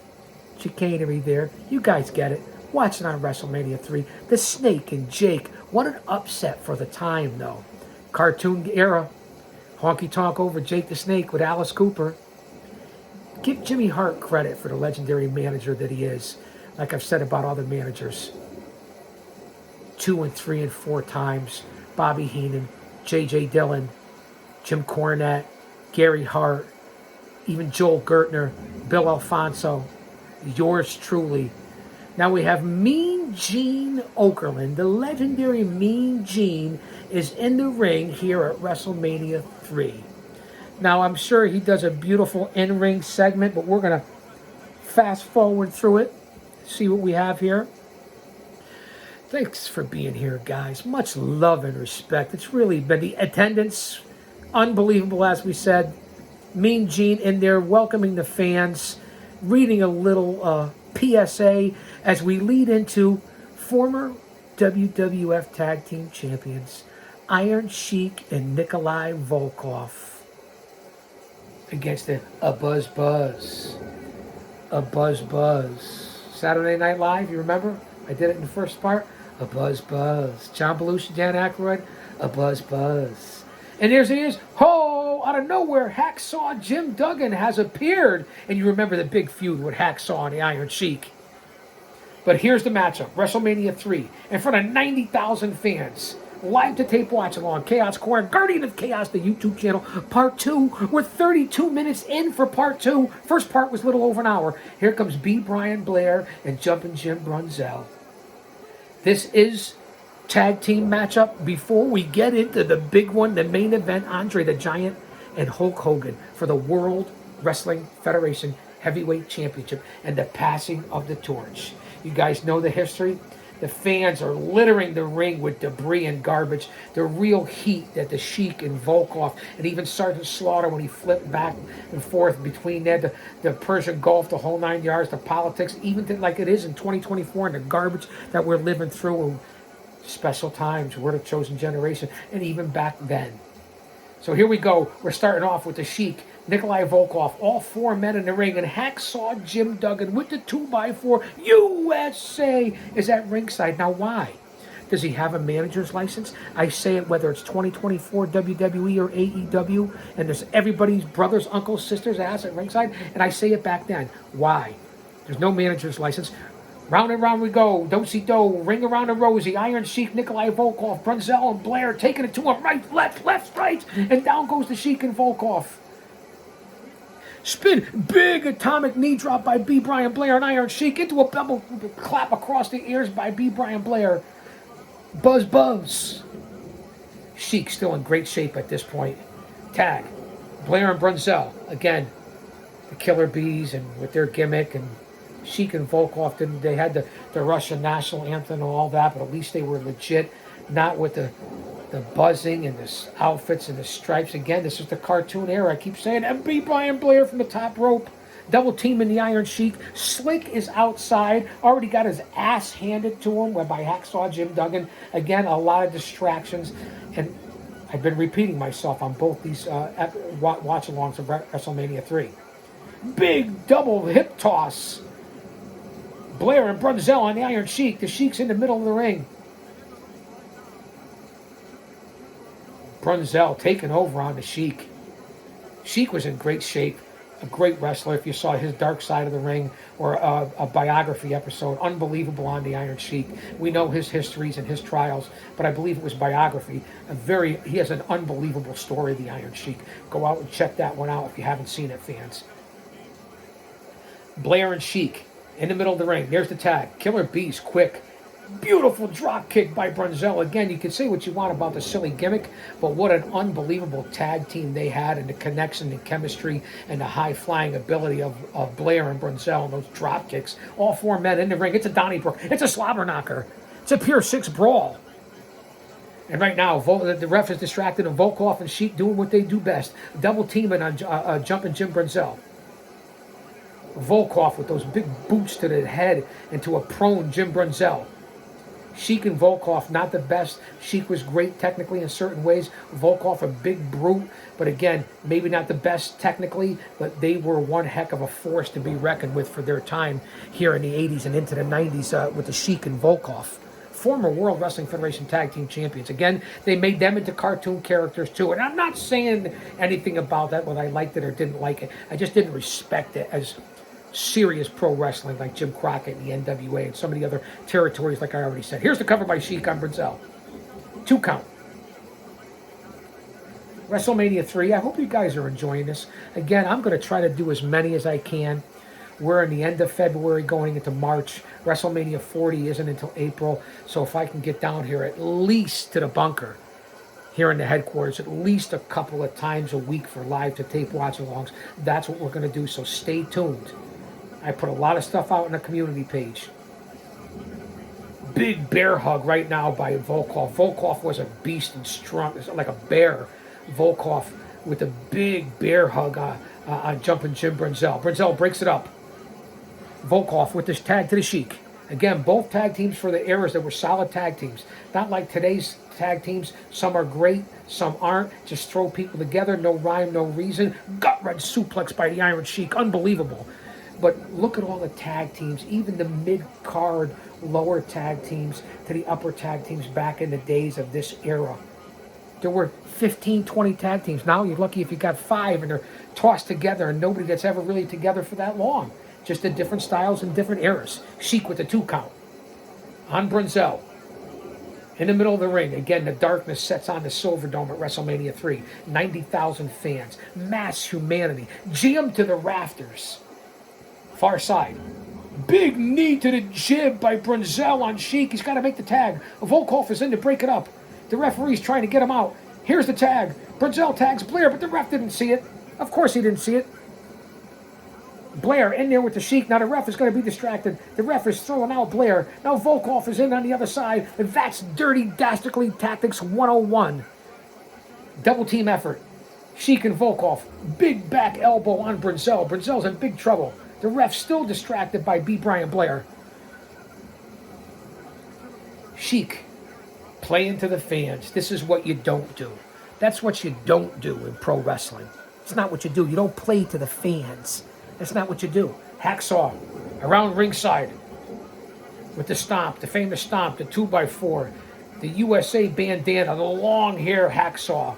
chicanery there. You guys get it. Watch it on WrestleMania 3. The Snake and Jake. What an upset for the time, though. Cartoon era. Honky Tonk over Jake the Snake with Alice Cooper. Give Jimmy Hart credit for the legendary manager that he is. Like I've said about other managers. 2 and 3 and 4 times. Bobby Heenan, J.J. Dillon, Jim Cornette, Gary Hart, even Joel Gertner, Bill Alfonso, yours truly. Now we have Mean Gene Okerlund. The legendary Mean Gene is in the ring here at WrestleMania 3. Now, I'm sure he does a beautiful in-ring segment, but we're going to fast forward through it, see what we have here. Thanks for being here, guys. Much love and respect. It's really been the attendance, unbelievable, as we said. Mean Gene in there welcoming the fans, reading a little PSA as we lead into former WWF Tag Team Champions Iron Sheik and Nikolai Volkov against a Buzz Buzz. A Buzz Buzz. Saturday Night Live, you remember? I did it in the first part. A Buzz Buzz. John Belushi, Dan Aykroyd. A Buzz Buzz. And there's he is. Ho! Out of nowhere, Hacksaw Jim Duggan has appeared. And you remember the big feud with Hacksaw and the Iron Sheik. But here's the matchup. WrestleMania 3. In front of 90,000 fans. Live to tape watch along. Chaos Corner. Guardian of Chaos, the YouTube channel. Part 2. We're 32 minutes in for part 2. First part was a little over an hour. Here comes B. Brian Blair and Jumpin' Jim Brunzell. This is tag team matchup before we get into the big one, the main event, Andre the Giant and Hulk Hogan for the World Wrestling Federation Heavyweight Championship and the passing of the torch. You guys know the history. The fans are littering the ring with debris and garbage. The real heat that the Sheik and Volkov and even Sergeant Slaughter when he flipped back and forth between that, the Persian Gulf, the whole 9 yards, the politics, even like it is in 2024 and the garbage that we're living through. Special times. We're the chosen generation. And even back then. So here we go. We're starting off with the Sheik, Nikolai Volkov, all 4 men in the ring, and Hacksaw Jim Duggan with the 2x4 USA is at ringside. Now, why? Does he have a manager's license? I say it whether it's 2024 WWE or AEW, and there's everybody's brothers, uncles, sisters' ass at ringside, and I say it back then. Why? There's no manager's license. Round and round we go. Do-si-do. Ring around the rosy. Iron Sheik, Nikolai Volkov, Brunzell and Blair taking it to him. Right, left, right. And down goes the Sheik and Volkov. Spin. Big atomic knee drop by B. Brian Blair and Iron Sheik into a double clap across the ears by B. Brian Blair. Buzz Buzz. Sheik still in great shape at this point. Tag. Blair and Brunzell. Again, the Killer Bees and with their gimmick, and Sheik and Volkov didn't. They had the Russian national anthem and all that, but at least they were legit, not with the buzzing and the outfits and the stripes. Again, this is the cartoon era. I keep saying, and B. Brian Blair from the top rope, double teaming the Iron Sheik. Slick is outside, already got his ass handed to him by Hacksaw Jim Duggan. Again, a lot of distractions, and I've been repeating myself on both these watch-alongs of WrestleMania 3. Big double hip toss. Blair and Brunzell on the Iron Sheik. The Sheik's in the middle of the ring. Brunzell taking over on the Sheik. Sheik was in great shape. a great wrestler. If you saw his Dark Side of the Ring or a biography episode, unbelievable on the Iron Sheik. We know his histories and his trials, but I believe it was biography. He has an unbelievable story, the Iron Sheik. Go out and check that one out if you haven't seen it, fans. Blair and Sheik in the middle of the ring. There's the tag. Killer Beast, quick. Beautiful drop kick by Brunzell. Again, you can say what you want about the silly gimmick, but what an unbelievable tag team they had, and the connection and chemistry and the high-flying ability of Blair and Brunzell and those drop kicks. All four men in the ring. It's a Donnybrook. It's a slobber knocker. It's a pure six brawl. And right now, the ref is distracted, and Volkov and Sheik doing what they do best. Double teaming on jumping Jim Brunzell. Volkov with those big boots to the head into a prone Jim Brunzell. Sheik and Volkov, not the best. Sheik was great technically in certain ways. Volkov, a big brute, but again, maybe not the best technically, but they were one heck of a force to be reckoned with for their time here in the 80s and into the 90s with the Sheik and Volkov. Former World Wrestling Federation Tag Team Champions. Again, they made them into cartoon characters too. And I'm not saying anything about that, whether I liked it or didn't like it. I just didn't respect it as serious pro wrestling like Jim Crockett and the NWA and some of the other territories like I already said. Here's the cover by Sheik on Brunzell. 2 count. WrestleMania 3. I hope you guys are enjoying this. Again, I'm going to try to do as many as I can. We're in the end of February going into March. WrestleMania 40 isn't until April. So if I can get down here at least to the bunker here in the headquarters, at least a couple of times a week for live to tape watch-alongs, that's what we're going to do. So stay tuned. I put a lot of stuff out on the community page. Big bear hug right now by Volkov. Volkov was a beast and strong, like a bear. Volkov with a big bear hug on jumping Jim Brunzell. Brunzell breaks it up. Volkov with this tag to the Sheik. Again, both tag teams for the eras that were solid tag teams. Not like today's tag teams. Some are great, some aren't. Just throw people together, no rhyme, no reason. Gut-wrench suplex by the Iron Sheik. Unbelievable. But look at all the tag teams, even the mid-card lower tag teams to the upper tag teams back in the days of this era. There were 15, 20 tag teams. Now you're lucky if you got 5 and they're tossed together and nobody gets ever really together for that long. Just the different styles and different eras. Sheik with the 2 count. On Brunzell. In the middle of the ring. Again, the darkness sets on the Silverdome at WrestleMania 3. 90,000 fans. Mass humanity. Jammed to the rafters. Far side. Big knee to the jib by Brunzell on Sheik. He's got to make the tag. Volkov is in to break it up. The referee's trying to get him out. Here's the tag. Brunzell tags Blair, but the ref didn't see it. Of course he didn't see it. Blair in there with the Sheik. Now the ref is going to be distracted. The ref is throwing out Blair. Now Volkov is in on the other side. And that's Dirty Dastardly Tactics 101. Double team effort. Sheik and Volkov. Big back elbow on Brunzell. Brunzell's in big trouble. The ref's still distracted by B. Brian Blair. Sheik, playing to the fans. This is what you don't do. That's what you don't do in pro wrestling. It's not what you do. You don't play to the fans. That's not what you do. Hacksaw, around ringside. With the stomp, the famous stomp, the 2x4. The USA bandana, the long hair Hacksaw.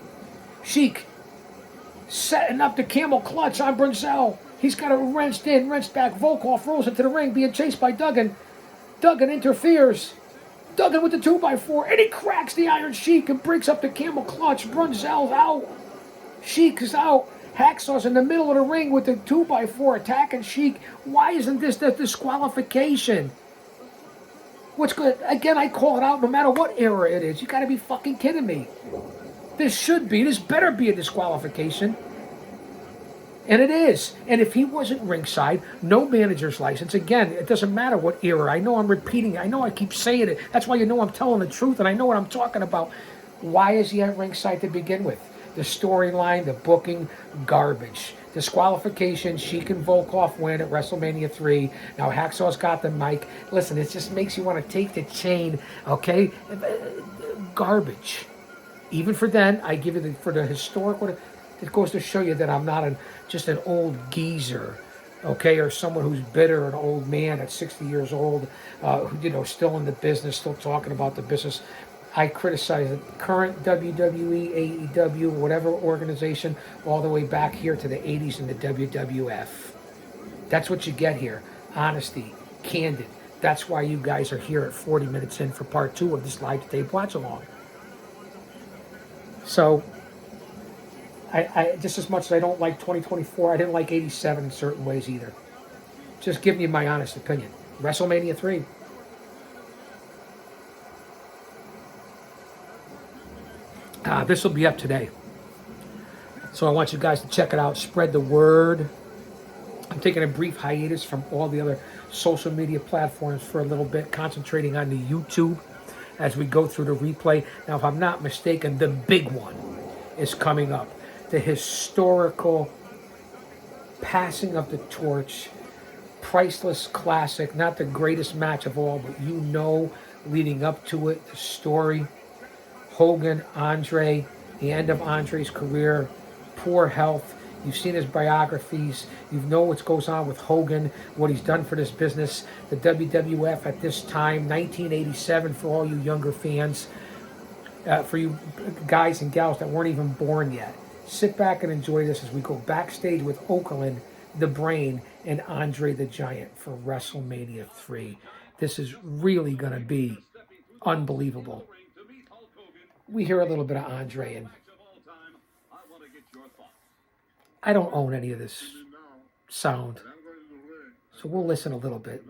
Sheik, setting up the camel clutch on Brunzell. He's got it wrenched in, wrenched back. Volkov rolls into the ring, being chased by Duggan. Duggan interferes. Duggan with the 2x4, and he cracks the Iron Sheik and breaks up the camel clutch. Brunzell's out. Sheik is out. Hacksaw's in the middle of the ring with the 2x4 attacking Sheik. Why isn't this the disqualification? What's good? Again, I call it out no matter what era it is. You got to be fucking kidding me. This better be a disqualification. And it is. And if he wasn't ringside, no manager's license. Again, it doesn't matter what era. I know I'm repeating it. I know I keep saying it. That's why you know I'm telling the truth and I know what I'm talking about. Why is he at ringside to begin with? The storyline, the booking, garbage. Disqualification, Sheik and Volkov win at WrestleMania 3. Now Hacksaw's got the mic. Listen, it just makes you want to take the chain, okay? Garbage. Even for then, I give you for the historic one. It goes to show you that I'm not just an old geezer, okay, or someone who's bitter, an old man at 60 years old, still in the business, still talking about the business. I criticize the current WWE, AEW, whatever organization, all the way back here to the 80s in the WWF. That's what you get here. Honesty, candid. That's why you guys are here at 40 minutes in for part 2 of this live tape watch along. So, I just as much as I don't like 2024, I didn't like 87 in certain ways either. Just giving you my honest opinion. WrestleMania 3. This will be up today. So I want you guys to check it out. Spread the word. I'm taking a brief hiatus from all the other social media platforms for a little bit, concentrating on the YouTube as we go through the replay. Now, if I'm not mistaken, the big one is coming up. The historical passing of the torch, priceless classic, not the greatest match of all, but you know, leading up to it, the story. Hogan, Andre, the end of Andre's career, poor health. You've seen his biographies. You know what goes on with Hogan, what he's done for this business. The WWF at this time, 1987, for all you younger fans, for you guys and gals that weren't even born yet. Sit back and enjoy this as we go backstage with Okerlund, the Brain, and Andre the Giant for WrestleMania 3. This is really going to be unbelievable. We hear a little bit of Andre, and I don't own any of this sound, so we'll listen a little bit.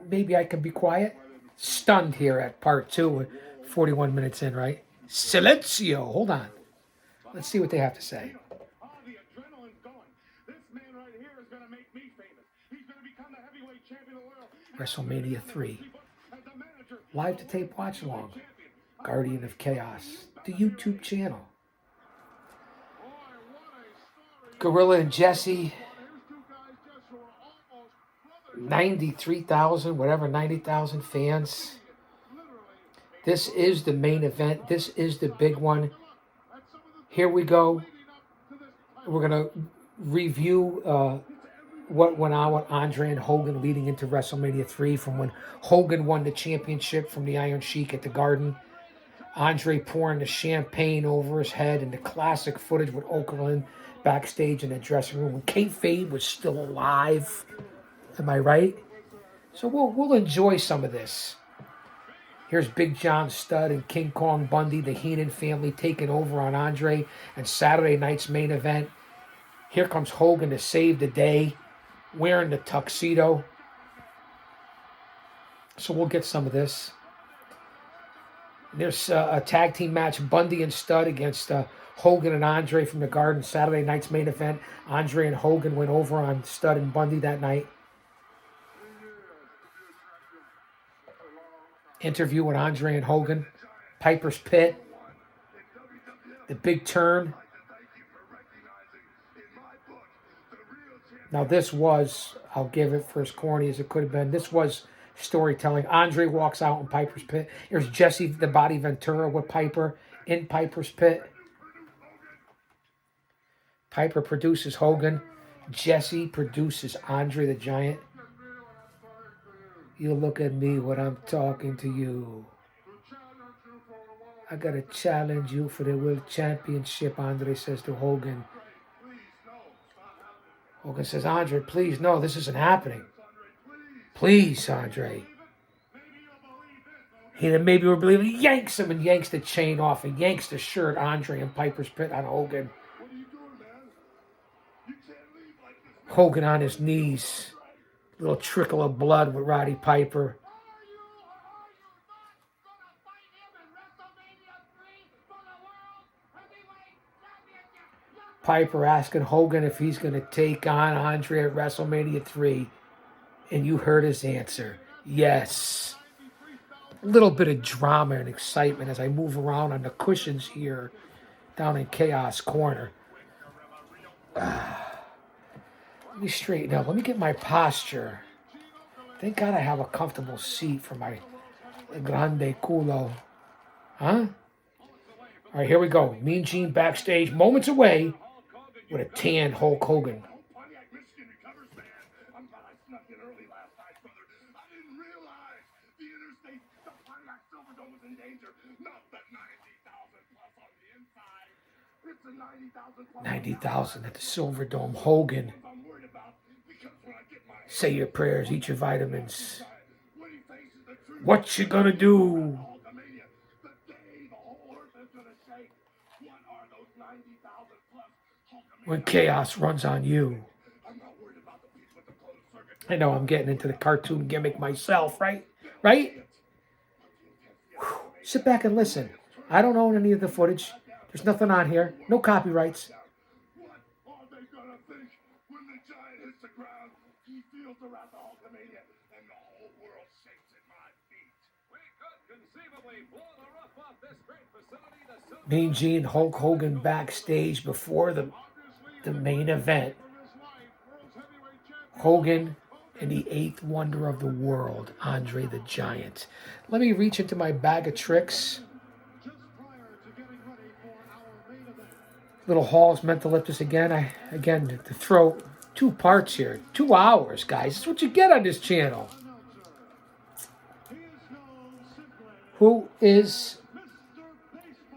Maybe I can be quiet. Stunned here at part 2, 41 minutes in, right? Silencio. Hold on. Let's see what they have to say. WrestleMania 3. Live to tape watch along. Guardian of Chaos. The YouTube channel. Gorilla and Jesse. 93,000, whatever, 90,000 fans. This is the main event. This is the big one. Here we go. We're going to review what went on with Andre and Hogan leading into WrestleMania 3, from when Hogan won the championship from the Iron Sheik at the Garden. Andre pouring the champagne over his head, and the classic footage with Okerlund backstage in the dressing room when kayfabe was still alive. Am I right? So we'll enjoy some of this. Here's Big John Studd and King Kong Bundy, the Heenan family, taking over on Andre and Saturday night's main event. Here comes Hogan to save the day, wearing the tuxedo. So we'll get some of this. There's a tag team match, Bundy and Studd against Hogan and Andre from the Garden, Saturday night's main event. Andre and Hogan went over on Studd and Bundy that night. Interview with Andre and Hogan. Piper's Pit. The big turn. Now this was, I'll give it for as corny as it could have been, this was storytelling. Andre walks out in Piper's Pit. Here's Jesse the Body Ventura with Piper in Piper's Pit. Piper produces Hogan. Jesse produces Andre the Giant. You look at me when I'm talking to you. I got to challenge you for the World Championship, Andre says to Hogan. Hogan says, Andre, please, no, this isn't happening. Please, Andre. He then maybe will believe he yanks him and yanks the chain off and yanks the shirt, Andre and Piper's Pit on Hogan. Hogan on his knees. Little trickle of blood with Roddy Piper. Piper asking Hogan if he's going to take on Andre at WrestleMania 3. And you heard his answer. Yes. A little bit of drama and excitement as I move around on the cushions here down in Chaos Corner. Let me straighten up. Let me get my posture. Thank God I have a comfortable seat for my grande culo. Huh? All right, here we go. Mean Gene backstage, moments away, with a tan Hulk Hogan. the interstate, the Pontiac Silverdome was in danger. Not the 90,000 plus on the inside. It's the 90,000 plus. 90,000 at the Silverdome. Hogan. I'm worried about because when I get my Say your prayers, eat your vitamins. What you gonna do? When chaos runs on you. I know I'm getting into the cartoon gimmick myself, right? Right? Whew. Sit back and listen. I don't own any of the footage. There's nothing on here. No copyrights. What are they gonna think when the giant hits the ground? He feels the wrath of Hulkamania, and the whole world shakes at my feet. We could conceivably blow the roof off this great facility. Mean Gene Hulk Hogan backstage before the main event. Hogan and the eighth wonder of the world, Andre the Giant. Let me reach into my bag of tricks. Little Hall's mental lift this again. To throw 2 parts here. 2 hours, guys. That's what you get on this channel. Who is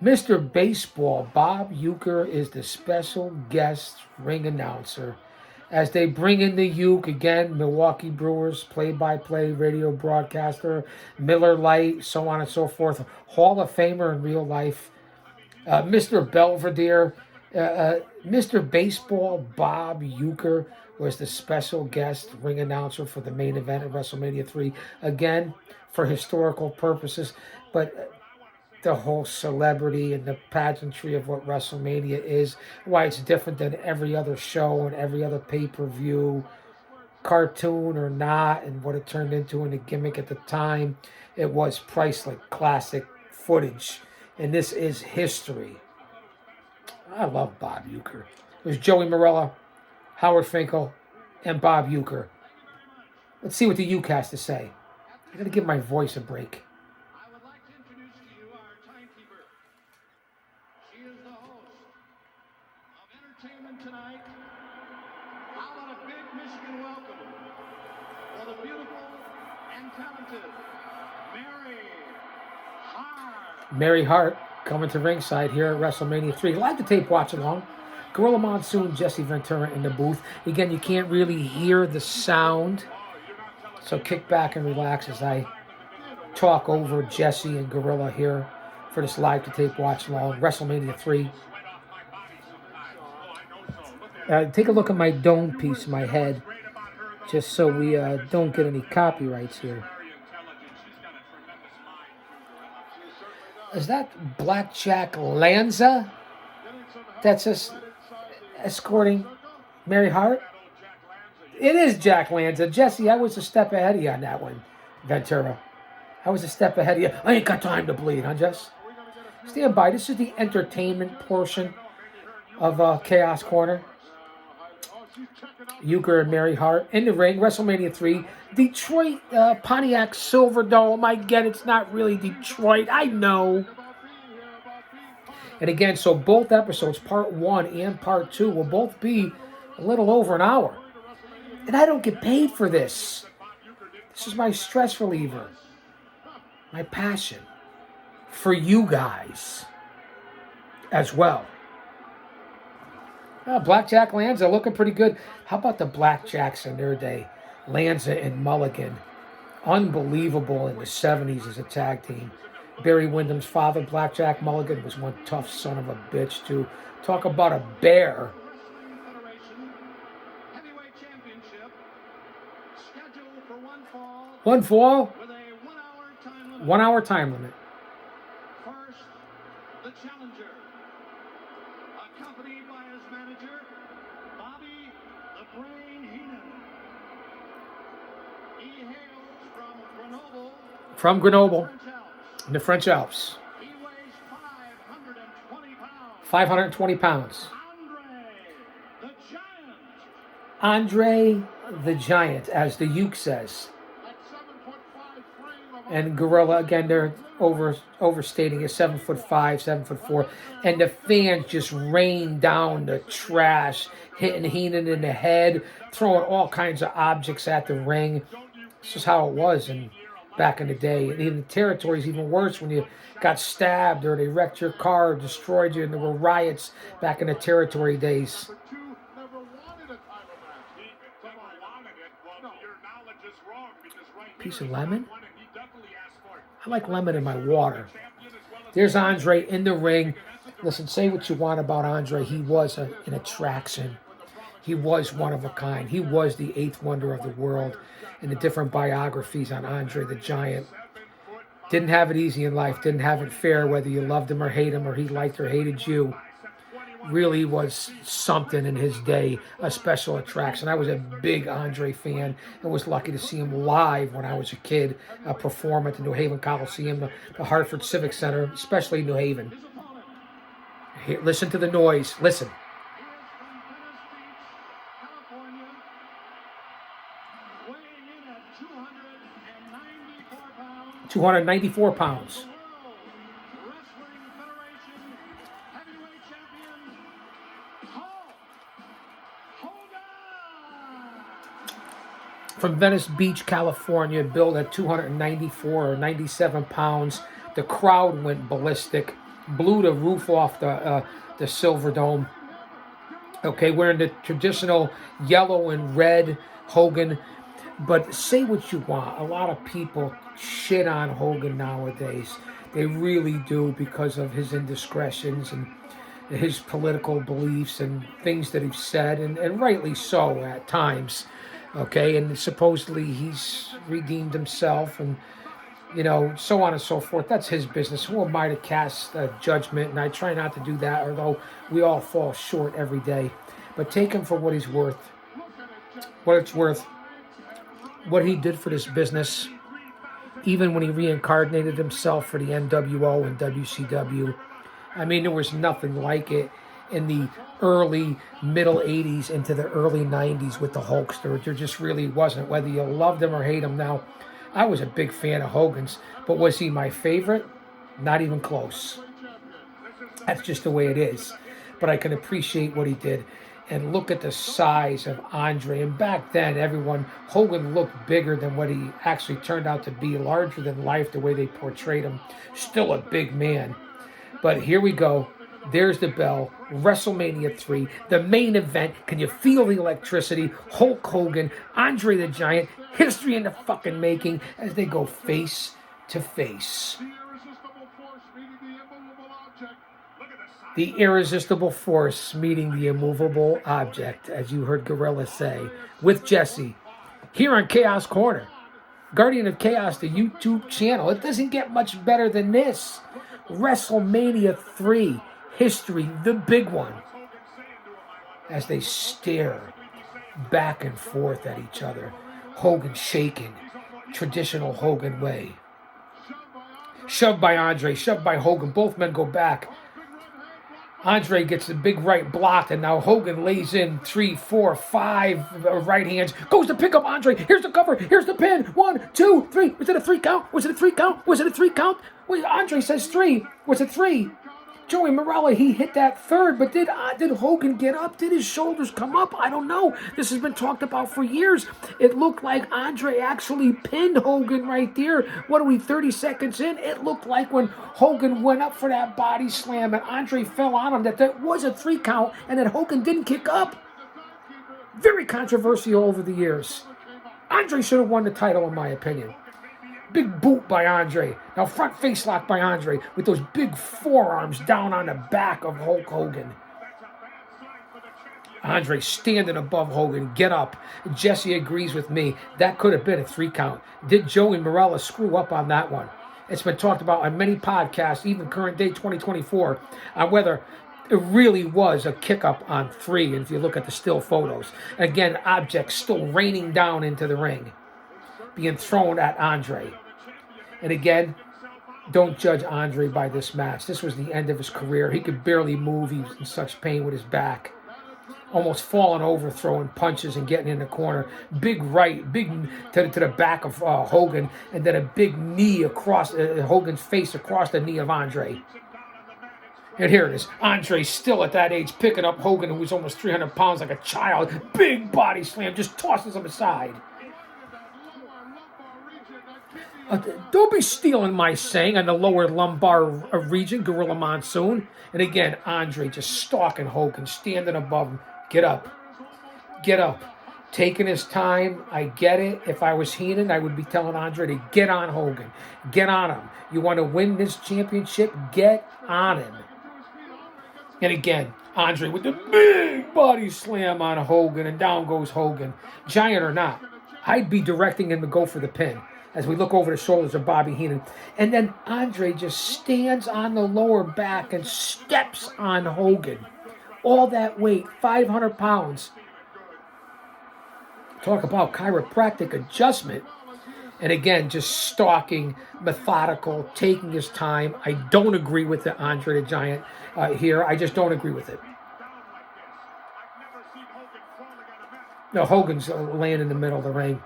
Mr. Baseball? Bob Uecker is the special guest ring announcer. As they bring in the Uke, again, Milwaukee Brewers, play-by-play radio broadcaster, Miller Lite, so on and so forth. Hall of Famer in real life. Mr. Belvedere. Mr. Baseball, Bob Uecker, was the special guest ring announcer for the main event of WrestleMania 3. Again, for historical purposes, but the whole celebrity and the pageantry of what WrestleMania is, why it's different than every other show and every other pay-per-view, cartoon or not, and what it turned into in the gimmick at the time. It was priceless, classic footage, and this is history. I love Bob Uecker. It was Joey Morella, Howard Finkel, and Bob Uecker. Let's see what the Uke has to say. I gotta give my voice a break. I would like to introduce to you our timekeeper. She is the host of Entertainment Tonight. How about a big Michigan welcome for the beautiful and talented Mary Hart. Mary Hart coming to ringside here at WrestleMania 3. Live to tape watch along. Gorilla Monsoon, Jesse Ventura in the booth. Again, you can't really hear the sound, so kick back and relax as I talk over Jesse and Gorilla here for this live to tape watch along. WrestleMania 3. Take a look at my dome piece, my head, just so we don't get any copyrights here. Is that Blackjack Lanza that's escorting Mary Hart? It is Jack Lanza. Jesse, I was a step ahead of you on that one, Ventura. I was a step ahead of you. I ain't got time to bleed, huh, Jess? Stand by. This is the entertainment portion of Chaos Corner. Uecker and Mary Hart in the ring. WrestleMania 3. Detroit, Pontiac Silverdome. I get it's not really Detroit. I know. And again, so both episodes, part 1 and part 2, will both be a little over an hour. And I don't get paid for this. This is my stress reliever. My passion. For you guys. As well. Blackjack Lanza looking pretty good. How about the Blackjacks in their day? Lanza and Mulligan. Unbelievable in the 70s as a tag team. Barry Windham's father, Blackjack Mulligan, was one tough son of a bitch, too. Talk about a bear. One fall. 1 hour time limit. First, the challenger, accompanied by his manager, Bobby the Brain Heenan. He hails from Grenoble. From Grenoble, in the French Alps. He weighs 520 pounds. 520 pounds. Andre the Giant. Andre the Giant, as the Uke says. At 7'5" frame of And Gorilla, again, they're overstating it, 7'5", 7'4", and the fans just rain down the trash, hitting Heenan in the head, throwing all kinds of objects at the ring. This is how it was in back in the day. And even the territory is even worse when you got stabbed or they wrecked your car or destroyed you, and there were riots back in the territory days. Number two never wanted a title match. He never wanted it. Well, your knowledge is wrong because right Piece here, of lemon? he definitely asked for it. I like lemon in my water. There's Andre in the ring. Listen, say what you want about Andre. He was an attraction. He was one of a kind. He was the eighth wonder of the world. And the different biographies on Andre the Giant. Didn't have it easy in life. Didn't have it fair, whether you loved him or hated him, or he liked or hated you. Really was something in his day, a special attraction. I was a big Andre fan and was lucky to see him live when I was a kid, perform at the New Haven Coliseum, the Hartford Civic Center, especially New Haven. Here, listen to the noise. Listen. Weighing in at 294 pounds. 294 pounds. Wrestling Federation Heavyweight Champion, Hulk Hogan. From Venice Beach, California, billed at 294 or 97 pounds. The crowd went ballistic, blew the roof off the Silver Dome. Okay, wearing the traditional yellow and red Hogan. But say what you want. A lot of people shit on Hogan nowadays. They really do, because of his indiscretions and his political beliefs and things that he's said, and rightly so at times. Okay, and supposedly he's redeemed himself, and so on and so forth. That's his business. Who am I to cast judgment? And I try not to do that, although we all fall short every day. But take him for what he's worth. What it's worth. What he did for this business. Even when he reincarnated himself for the NWO and WCW. I mean, there was nothing like it in the early, middle 80s into the early 90s with the Hulkster. There just really wasn't, whether you loved him or hate him. Now, I was a big fan of Hogan's, but was he my favorite? Not even close. That's just the way it is. But I can appreciate what he did. And look at the size of Andre. And back then, Hogan looked bigger than what he actually turned out to be, larger than life, the way they portrayed him. Still a big man. But here we go. There's the bell. WrestleMania 3, the main event. Can you feel the electricity? Hulk Hogan, Andre the Giant, history in the fucking making as they go face to face. The irresistible force meeting the immovable object. The irresistible force meeting the immovable object, as you heard Gorilla say, with Jesse, here on Chaos Corner. Guardian of Chaos, the YouTube channel. It doesn't get much better than this. WrestleMania 3, history, the big one. As they stare back and forth at each other. Hogan shaking, traditional Hogan way. Shoved by Andre, shoved by Hogan. Both men go back. Andre gets the big right blocked, and now Hogan lays in 3, 4, 5 right hands. Goes to pick up Andre. Here's the cover. Here's the pin. 1, 2, 3. Was it a 3 count? Was it a 3 count? Was it a 3 count? Wait, Andre says 3. Was it 3? Joey Morella, he hit that third, but did Hogan get up? Did his shoulders come up? I don't know. This has been talked about for years. It looked like Andre actually pinned Hogan right there. What are we, 30 seconds in? It looked like when Hogan went up for that body slam and Andre fell on him, that was a 3 count and that Hogan didn't kick up. Very controversial over the years. Andre should have won the title, in my opinion. Big boot by Andre. Now front face lock by Andre with those big forearms down on the back of Hulk Hogan. Andre standing above Hogan. Get up. Jesse agrees with me. That could have been a 3 count. Did Joey Morella screw up on that one? It's been talked about on many podcasts, even current day 2024, on whether it really was a kick up on 3. And if you look at the still photos. Again, objects still raining down into the ring. Being thrown at Andre. And again, don't judge Andre by this match. This was the end of his career. He could barely move. He was in such pain with his back. Almost falling over, throwing punches and getting in the corner. Big right, big to the back of Hogan. And then a big knee across Hogan's face across the knee of Andre. And here it is. Andre still at that age picking up Hogan, who was almost 300 pounds like a child. Big body slam, just tosses him aside. Don't be stealing my saying on the lower lumbar region, Gorilla Monsoon. And again, Andre just stalking Hogan, standing above him. Get up. Get up. Taking his time. I get it. If I was Heenan, I would be telling Andre to get on Hogan. Get on him. You want to win this championship? Get on him. And again, Andre with the big body slam on Hogan, and down goes Hogan. Giant or not, I'd be directing him to go for the pin as we look over the shoulders of Bobby Heenan. And then Andre just stands on the lower back and steps on Hogan. All that weight, 500 pounds. Talk about chiropractic adjustment. And again, just stalking, methodical, taking his time. I don't agree with the Andre the Giant here. I just don't agree with it. No, Hogan's laying in the middle of the ring.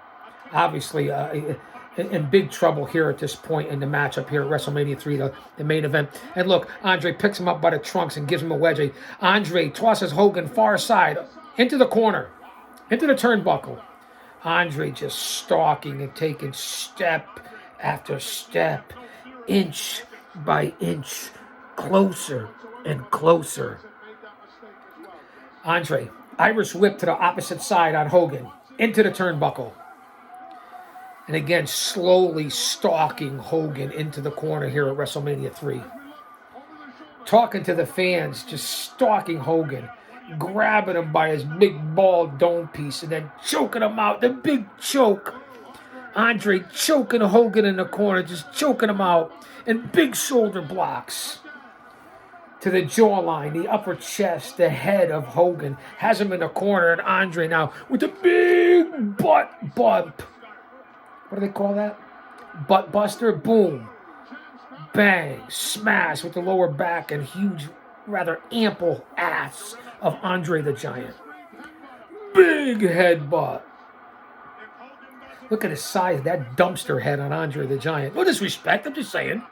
Obviously, in big trouble here at this point in the matchup here at WrestleMania 3, the main event. And look, Andre picks him up by the trunks and gives him a wedgie. Andre tosses Hogan far side into the corner, into the turnbuckle. Andre just stalking and taking step after step, inch by inch, closer and closer. Andre, Irish whip to the opposite side on Hogan, into the turnbuckle. And again, slowly stalking Hogan into the corner here at WrestleMania 3. Talking to the fans, just stalking Hogan, grabbing him by his big bald dome piece and then choking him out. The big choke. Andre choking Hogan in the corner, just choking him out. And big shoulder blocks to the jawline, the upper chest, the head of Hogan. Has him in the corner, and Andre now with the big butt bump. What do they call that? Butt buster. Boom. Bang. Smash with the lower back and huge, rather ample ass of Andre the Giant. Big headbutt. Look at the size of that dumpster head on Andre the Giant. No disrespect, I'm just saying.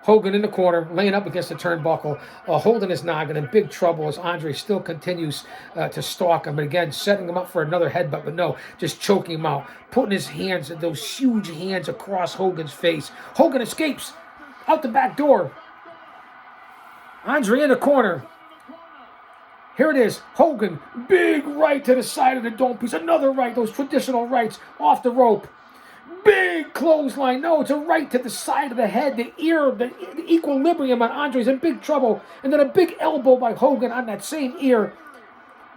Hogan in the corner, laying up against the turnbuckle, holding his noggin, in big trouble as Andre still continues to stalk him. And again, setting him up for another headbutt, but no, just choking him out. Putting his hands, those huge hands across Hogan's face. Hogan escapes out the back door. Andre in the corner. Here it is. Hogan, big right to the side of the dome piece. Another right, those traditional rights off the rope. Big clothesline. No, it's a right to the side of the head, the ear, the equilibrium on Andre's in big trouble. And then a big elbow by Hogan on that same ear.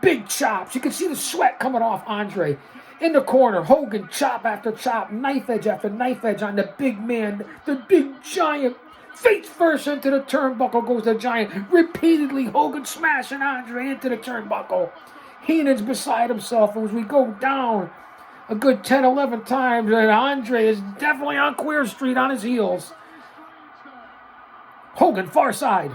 Big chops. You can see the sweat coming off Andre. In the corner, Hogan, chop after chop, knife edge after knife edge on the big man, the big giant. Face first into the turnbuckle goes the Giant. Repeatedly, Hogan smashing Andre into the turnbuckle. Heenan's beside himself as we go down a good 10, 11 times, and Andre is definitely on Queer Street on his heels. Hogan, far side.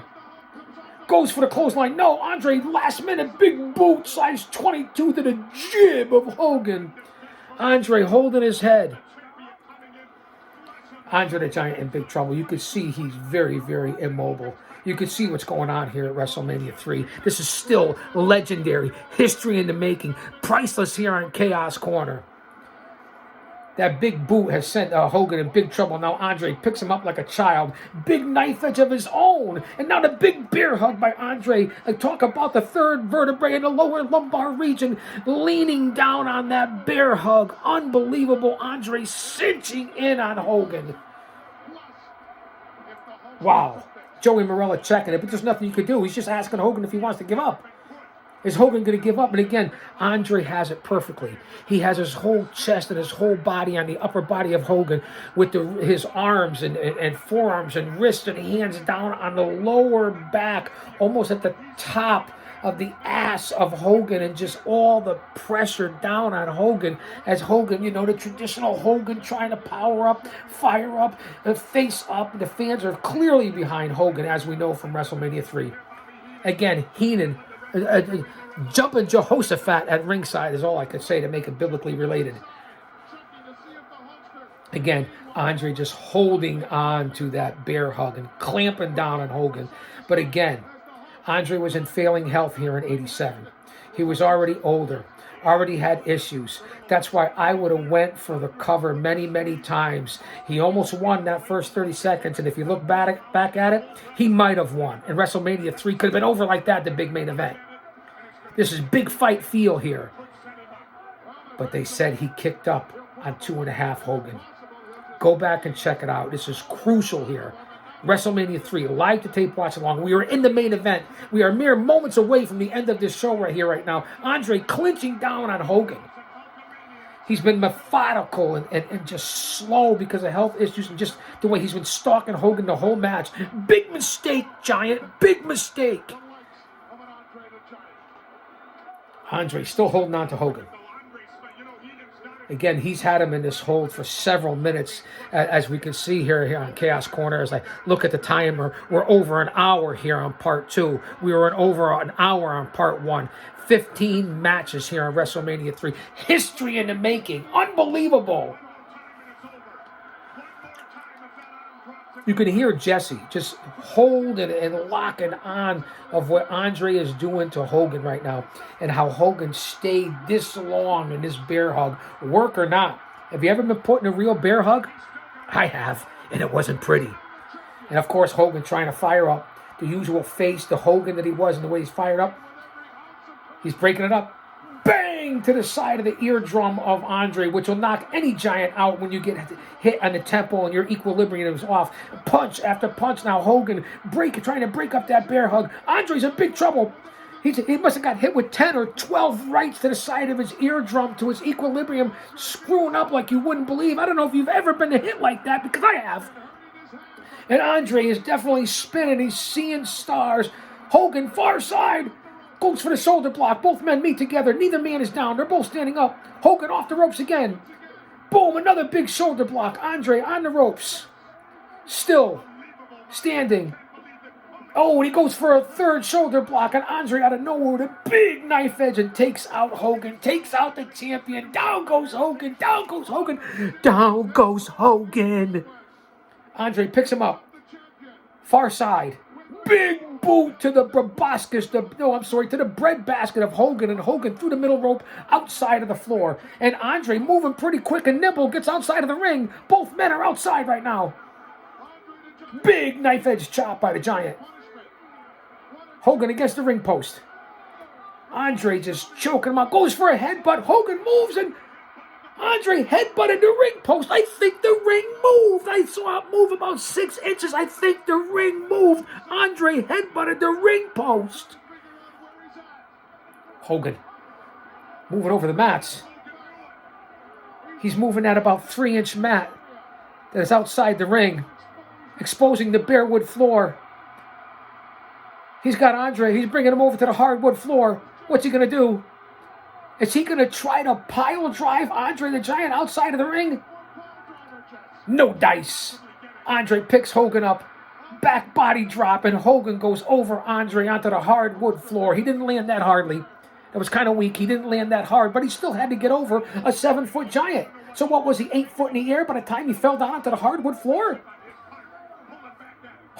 Goes for the clothesline. No, Andre, last minute, big boot, size 22 to the jib of Hogan. Andre holding his head. Andre the Giant in big trouble. You could see he's very, very immobile. You could see what's going on here at WrestleMania 3. This is still legendary. History in the making. Priceless here on Chaos Corner. That big boot has sent Hogan in big trouble. Now Andre picks him up like a child. Big knife edge of his own. And now the big bear hug by Andre. Talk about the third vertebrae in the lower lumbar region. Leaning down on that bear hug. Unbelievable. Andre cinching in on Hogan. Wow. Joey Morella checking it, but there's nothing you could do. He's just asking Hogan if he wants to give up. Is Hogan going to give up? And again, Andre has it perfectly. He has his whole chest and his whole body on the upper body of Hogan with his arms and forearms and wrists and hands down on the lower back, almost at the top of the ass of Hogan, and just all the pressure down on Hogan as Hogan, the traditional Hogan trying to power up, fire up, face up. The fans are clearly behind Hogan, as we know from WrestleMania 3. Again, Heenan jumping Jehoshaphat at ringside is all I could say to make it biblically related. Again, Andre just holding on to that bear hug and clamping down on Hogan. But again, Andre was in failing health here in '87. He was already older. already had issues. That's why I would have went for the cover many, many times. He almost won that first 30 seconds, and if you look back at it, he might have won. And WrestleMania 3 could have been over like that, the big main event. This is big fight feel here. But they said he kicked up on 2.5 Hogan. Go back and check it out. This is crucial here. WrestleMania 3, live to tape watch along. We are in the main event. We are mere moments away from the end of this show right here, right now. Andre clinching down on Hogan. He's been methodical and just slow because of health issues and just the way he's been stalking Hogan the whole match. Big mistake, Giant. Big mistake. Andre still holding on to Hogan. Again, he's had him in this hold for several minutes, as we can see here on Chaos Corner. As I look at the timer, we're over an hour here on part 2. We were over an hour on part 1. 15 matches here on WrestleMania 3. History in the making. Unbelievable. You can hear Jesse just holding and locking on of what Andre is doing to Hogan right now and how Hogan stayed this long in this bear hug, work or not. Have you ever been put in a real bear hug? I have, and it wasn't pretty. And of course, Hogan trying to fire up the usual face, the Hogan that he was and the way he's fired up. He's breaking it up. Bang to the side of the eardrum of Andre, which will knock any Giant out when you get hit on the temple and your equilibrium is off. Punch after punch. Now Hogan trying to break up that bear hug. Andre's in big trouble. He must have got hit with 10 or 12 rights to the side of his eardrum to his equilibrium, screwing up like you wouldn't believe. I don't know if you've ever been hit like that, because I have. And Andre is definitely spinning. He's seeing stars. Hogan, far side. Goes for the shoulder block. Both men meet together. Neither man is down. They're both standing up. Hogan off the ropes again. Boom, another big shoulder block. Andre on the ropes. Still standing. Oh, and he goes for a third shoulder block. And Andre out of nowhere with a big knife edge and takes out Hogan. Takes out the champion. Down goes Hogan. Down goes Hogan. Down goes Hogan. Andre picks him up. Far side. Big boot to the proboscis, to the breadbasket of Hogan, and Hogan through the middle rope outside of the floor. And Andre moving pretty quick and nimble gets outside of the ring. Both men are outside right now. Big knife edge chop by the Giant. Hogan against the ring post. Andre just choking him out. Goes for a headbutt. Hogan moves and Andre headbutted the ring post. I think the ring moved. I saw it move about 6 inches. I think the ring moved. Andre headbutted the ring post. Hogan moving over the mats. He's moving at about 3-inch mat that is outside the ring, exposing the bare wood floor. He's got Andre. He's bringing him over to the hardwood floor. What's he going to do? Is he going to try to pile drive Andre the Giant outside of the ring? No dice. Andre picks Hogan up. Back body drop, and Hogan goes over Andre onto the hardwood floor. He didn't land that hardly. That was kind of weak. He didn't land that hard, but he still had to get over a 7-foot Giant. So what was he, 8 foot in the air by the time he fell down onto the hardwood floor?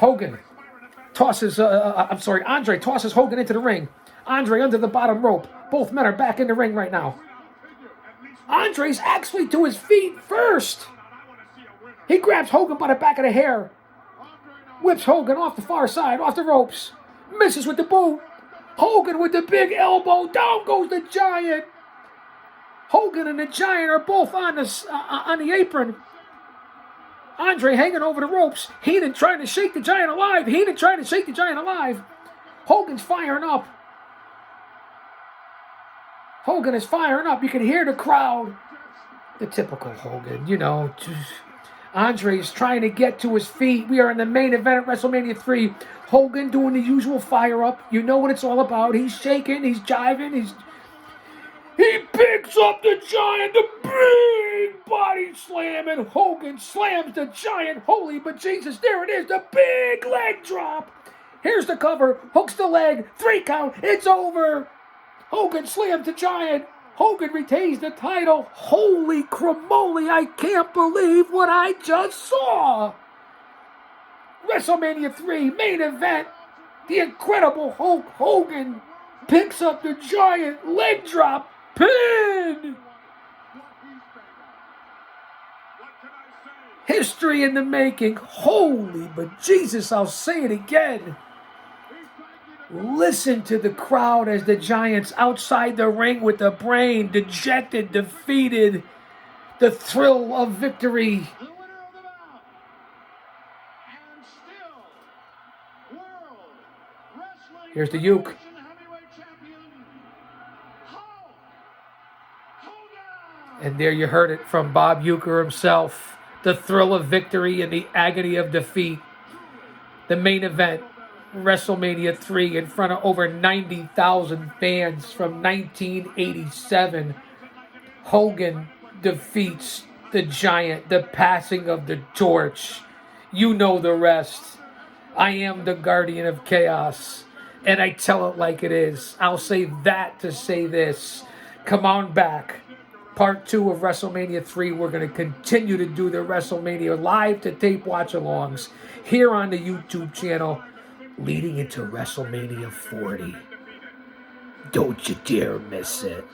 Andre tosses Hogan into the ring. Andre under the bottom rope. Both men are back in the ring right now. Andre's actually to his feet first. He grabs Hogan by the back of the hair. Whips Hogan off the far side, off the ropes. Misses with the boot. Hogan with the big elbow. Down goes the Giant. Hogan and the Giant are both on the apron. Andre hanging over the ropes. Heenan trying to shake the Giant alive. Hogan's firing up. Hogan is firing up. You can hear the crowd. The typical Hogan, Andre's trying to get to his feet. We are in the main event at WrestleMania 3. Hogan doing the usual fire up. You know what it's all about. He's shaking. He's jiving. He picks up the Giant. The big body slam. And Hogan slams the Giant. Holy but Jesus. There it is. The big leg drop. Here's the cover. Hooks the leg. 3 count. It's over. Hogan slams the Giant. Hogan retains the title. Holy cramoly, I can't believe what I just saw. WrestleMania 3 main event. The incredible Hulk Hogan picks up the Giant, leg drop, Pin! What he's made of. What can I say? History in the making. Holy but Jesus, I'll say it again. Listen to the crowd as the Giants outside the ring with the brain, dejected, defeated. The thrill of victory. The winner of the bout, and still World Wrestling Here's the uke. Federation Heavyweight Champion, Hulk Hogan. And there you heard it from Bob Uecker himself. The thrill of victory and the agony of defeat. The main event, WrestleMania 3, in front of over 90,000 fans from 1987. Hogan defeats the Giant, the passing of the torch. You know the rest. I am the guardian of chaos, and I tell it like it is. I'll say that to say this. Come on back. Part 2 of WrestleMania 3. We're going to continue to do the WrestleMania live to tape watch-alongs here on the YouTube channel leading into WrestleMania 40. Don't you dare miss it.